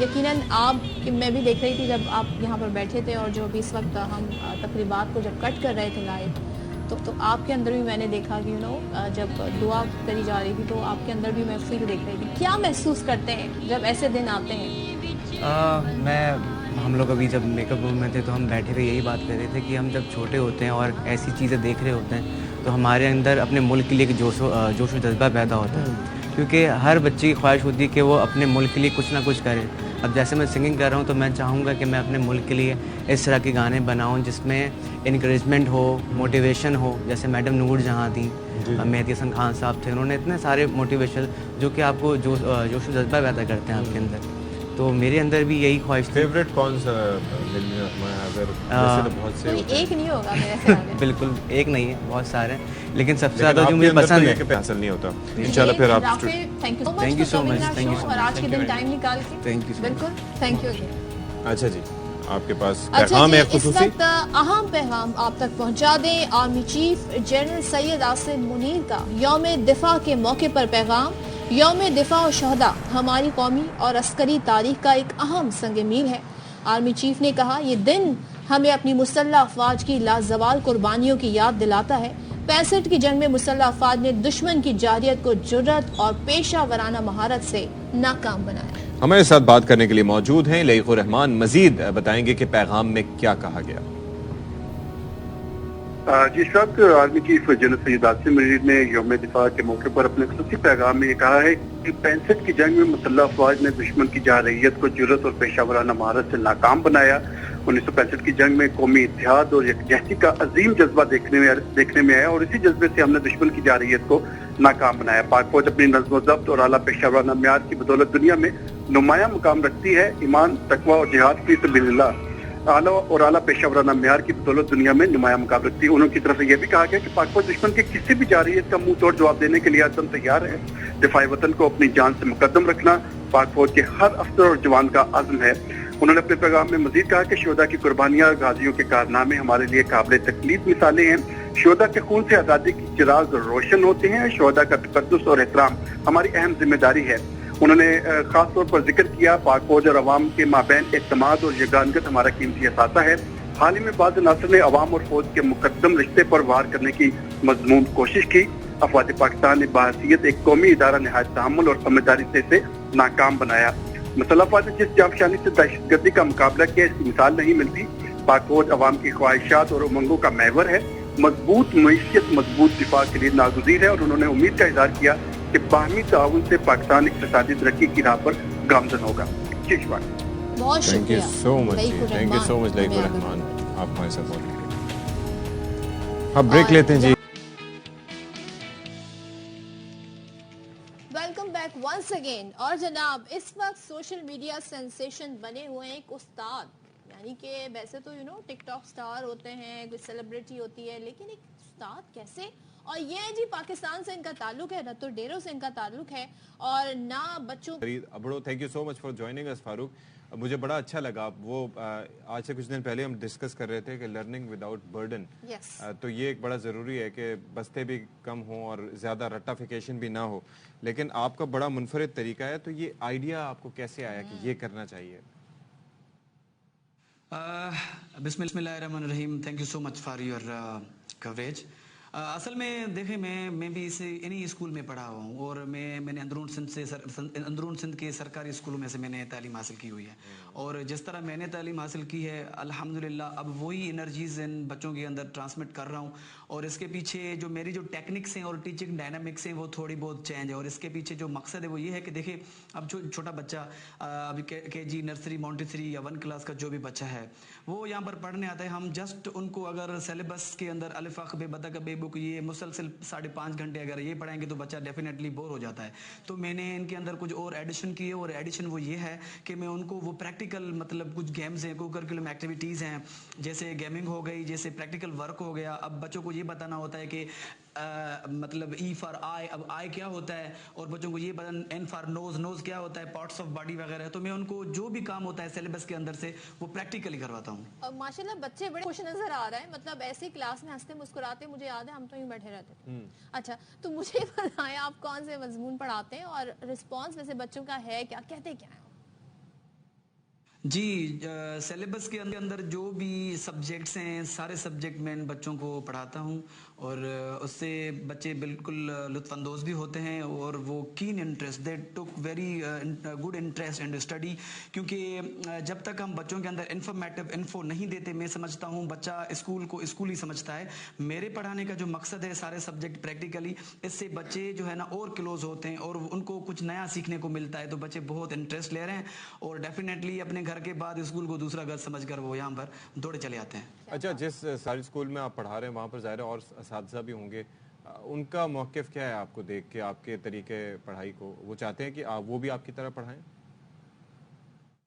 یقیناً آپ میں بھی دیکھ رہی تھی جب آپ یہاں پر بیٹھے تھے اور جو بھی اس وقت ہم تقریبات کو جب کٹ کر رہے تھے لائیو تو آپ کے اندر بھی میں نے دیکھا کہ جب دعا کری جا رہی تھی تو آپ کے اندر بھی میں فیل دیکھ رہی تھی. کیا محسوس کرتے ہیں جب ایسے دن آتے ہیں؟ ہم لوگ ابھی جب میک اپ روم میں تھے تو ہم بیٹھے ہوئے یہی بات کر رہے تھے کہ ہم جب چھوٹے ہوتے ہیں اور ایسی چیزیں دیکھ رہے ہوتے ہیں تو ہمارے اندر اپنے ملک کے لیے ایک جوش و جذبہ پیدا ہوتا ہے, کیونکہ ہر بچے کی خواہش ہوتی ہے کہ وہ اپنے ملک کے لیے کچھ نہ کچھ کرے. اب جیسے میں سنگنگ کر رہا ہوں تو میں چاہوں گا کہ میں اپنے ملک کے لیے اس طرح کے گانے بناؤں جس میں انکریجمنٹ ہو, موٹیویشن ہو. جیسے میڈم نور جہاں تھیں, مہدی حسن خان صاحب تھے, انہوں نے اتنے سارے موٹیویشن جو کہ آپ کو جوش و جذبہ پیدا کرتے ہیں آپ کے اندر. تو میرے اندر بھی یہی خواہش تھی. فیوریٹ کون سا اگر ویسے تو بہت سے کوئی ایک نہیں ہوگا میرے خیال میں. بالکل ایک نہیں ہے, بہت سارے ہیں, لیکن سب سے زیادہ جو مجھے پسند ہے حاصل نہیں ہوتا. انشاءاللہ پھر آپ تھینک یو سو مچ اور آج کے دن ٹائم نکال کے تھینک یو. بالکل تھینک یو. اچھا جی, آپ کے پاس اچھا پیغام جی, ہے اس خصوصی؟ وقت اہم پیغام آپ تک پہنچا دیں. Army chief general Syed Asim Munir کا یوم دفاع کے موقع پر پیغام. یوم دفاع و شہداء ہماری قومی اور عسکری تاریخ کا ایک اہم سنگ میل ہے. آرمی چیف نے کہا یہ دن ہمیں اپنی مسلح افواج کی لازوال قربانیوں کی یاد دلاتا ہے. 65 کی جنگ میں مسلح افواج نے دشمن کی جارحیت کو جرأت اور پیشہ ورانہ مہارت سے ناکام بنایا. ہمارے ساتھ بات کرنے کے لیے موجود ہیں لئیق الرحمان. مزید بتائیں گے کہ پیغام میں کیا کہا گیا. جی, اس وقت army chief general Syed Asim Munir نے یوم دفاع کے موقع پر اپنے خصوصی پیغام میں یہ کہا ہے کہ 65 کی جنگ میں مسلح افواج نے دشمن کی جارحیت کو جرأت اور پیشہ ورانہ مہارت سے ناکام بنایا. 1965 کی جنگ میں قومی اتحاد اور یکجہتی کا عظیم جذبہ دیکھنے میں آیا اور اسی جذبے سے ہم نے دشمن کی جارحیت کو ناکام بنایا. پاک فوج اپنی نظم و ضبط اور اعلیٰ پیشہ ورانہ معیار کی بدولت دنیا میں نمایاں مقام رکھتی ہے. ایمان, تقویٰ اور جہاد فی سبیل اللہ اعلیٰ پیشہ ورانہ معیار کی بدولت دنیا میں نمایاں مقام رکھتی ہے. انہوں کی طرف سے یہ بھی کہا گیا کہ پاک فوج دشمن کے کسی بھی جارحیت کا منہ توڑ جواب دینے کے لیے عزم تیار ہے. دفاع وطن کو اپنی جان سے مقدم رکھنا پاک فوج کے ہر افسر اور جوان کا عزم ہے. انہوں نے اپنے پیغام میں مزید کہا کہ شہداء کی قربانیاں اور غازیوں کے کارنامے ہمارے لیے قابل تقلید مثالیں ہیں. شہداء کے خون سے آزادی کی چراغ روشن ہوتے ہیں. شہداء کا تقدس اور احترام ہماری اہم ذمہ داری ہے. انہوں نے خاص طور پر ذکر کیا پاک فوج اور عوام کے مابین اعتماد اور یگانگت ہمارا قیمتی اثاثہ ہے. حال ہی میں بعض عناصر نے عوام اور فوج کے مقدم رشتے پر وار کرنے کی مذموم کوشش کی. افواج پاکستان نے بحیثیت ایک قومی ادارہ نہایت تحمل اور سمجھداری سے اسے ناکام بنایا. مسلح افواج نے جس جانفشانی سے دہشت گردی کا مقابلہ کیا, اس کی مثال نہیں ملتی. پاک فوج عوام کی خواہشات اور امنگوں کا محور ہے. مضبوط معیشت مضبوط دفاع کے لیے ناگزیر ہے اور انہوں نے امید کا اظہار کیا کہ باہمی تعاون سے پاکستان اقتصادی ترقی کی راہ پر گامزن ہوگا. بہت تھینک یو شکریہ. سو مچ لئیق الرحمان, آپ ہمارے ساتھ بات. اب بریک لیتے ہیں جی. Welcome back once again. اور جناب, اس وقت سوشل میڈیا سینسیشن بنے ہوئے ہیں ایک استاد, یعنی کہ ویسے تو ٹک ٹاک سٹار ہوتے ہیں, کوئی سیلیبریٹی ہوتی ہے, لیکن ایک استاد کیسے. اور یہ جی پاکستان سے ان کا تعلق ہے, نہ تو ڈیروں سے ان کا تعلق ہے اور نہ بچوں. Abro, thank you so much for joining اس فاروق. مجھے بڑا اچھا لگا وہ آج سے کچھ دن پہلے ہم ڈسکس کر رہے تھے کہ لرننگ وداؤٹ برڈن, تو یہ ایک بڑا ضروری ہے کہ بستے بھی کم ہوں اور زیادہ رٹافیکیشن بھی نہ ہو. لیکن آپ کا بڑا منفرد طریقہ ہے, تو یہ آئیڈیا آپ کو کیسے آیا کہ یہ کرنا چاہیے؟ بسم اللہ الرحمن الرحیم. Thank you so much for your coverage. اصل میں دیکھیں میں بھی انہی اسکول میں پڑھا ہوا ہوں اور میں نے اندرون سندھ کے سرکاری اسکولوں میں سے میں نے تعلیم حاصل کی ہوئی ہے. اور جس طرح میں نے تعلیم حاصل کی ہے الحمدللہ اب وہی انرجیز ان بچوں کے اندر ٹرانسمٹ کر رہا ہوں. اور اس کے پیچھے جو میری جو ٹیکنکس ہیں اور ٹیچنگ ڈائنامکس ہیں وہ تھوڑی بہت چینج ہے. اور اس کے پیچھے جو مقصد ہے وہ یہ ہے کہ دیکھیں اب جو چھوٹا بچہ ابھی کے جی, نرسری, مونٹیسری یا 1 کلاس کا جو بھی بچہ ہے وہ یہاں پر پڑھنے آتا ہے. ہم جسٹ ان کو اگر سیلیبس کے اندر الف ب بتک بے بک یہ مسلسل 5.5 گھنٹے اگر یہ پڑھائیں گے تو بچہ ڈیفینیٹلی بور ہو جاتا ہے. تو میں نے ان کے اندر کچھ اور ایڈیشن کی ہے اور ایڈیشن وہ یہ ہے کہ میں ان کو وہ پریکٹیکل مطلب کچھ گیمز ہیں, کو کرکولم ایکٹیویٹیز ہیں, جیسے گیمنگ ہو گئی, جیسے پریکٹیکل ورک ہو گیا. اب بچوں کو یہ بتانا ہوتا ہے کہ مطلب ای فار آئی, اب آئی کیا ہوتا ہے, اور بچوں کو یہ بتانا این فار نوز, نوز کیا ہوتا ہے, پارٹس آف باڈی وغیرہ. تو میں ان کو جو بھی کام ہوتا ہے سیلیبس کے اندر سے وہ پریکٹیکلی کرواتا ہوں. ماشاءاللہ بچے بڑے خوش نظر آ رہے ہیں, مطلب ایسی کلاس میں ہنستے مسکراتے, مجھے یاد ہے ہم تو یوں بیٹھے رہتے تھے. اچھا, تو مجھے بتائیں آپ کون سے مضمون پڑھاتے ہیں اور رسپانس ویسے بچوں کا ہے کیا, کہتے کیا ہے؟ جی, سیلیبس کے اندر جو بھی سبجیکٹس ہیں سارے سبجیکٹ میں ان بچوں کو پڑھاتا ہوں اور اس سے بچے بالکل لطف اندوز بھی ہوتے ہیں اور وہ can interest, they took very good interest in study. کیونکہ جب تک ہم بچوں کے اندر انفارمیٹیو انفو نہیں دیتے, میں سمجھتا ہوں بچہ اسکول کو اسکول ہی سمجھتا ہے. میرے پڑھانے کا جو مقصد ہے سارے سبجیکٹ پریکٹیکلی, اس سے بچے جو ہے نا اور کلوز ہوتے ہیں اور ان کو کچھ نیا سیکھنے کو ملتا ہے. تو بچے بہت انٹرسٹ لے رہے ہیں اور ڈیفینیٹلی اپنے گھر کے بعد اسکول کو دوسرا گھر سمجھ کر وہ یہاں پر دوڑے چلے آتے ہیں. اچھا, جس سارے اسکول میں آپ پڑھا رہے ہیں وہاں پر ظاہر ہے اور اساتذہ بھی ہوں گے, ان کا موقف کیا ہے آپ کو دیکھ کے, آپ کے طریقے پڑھائی کو؟ وہ چاہتے ہیں کہ وہ بھی آپ کی طرح پڑھائیں؟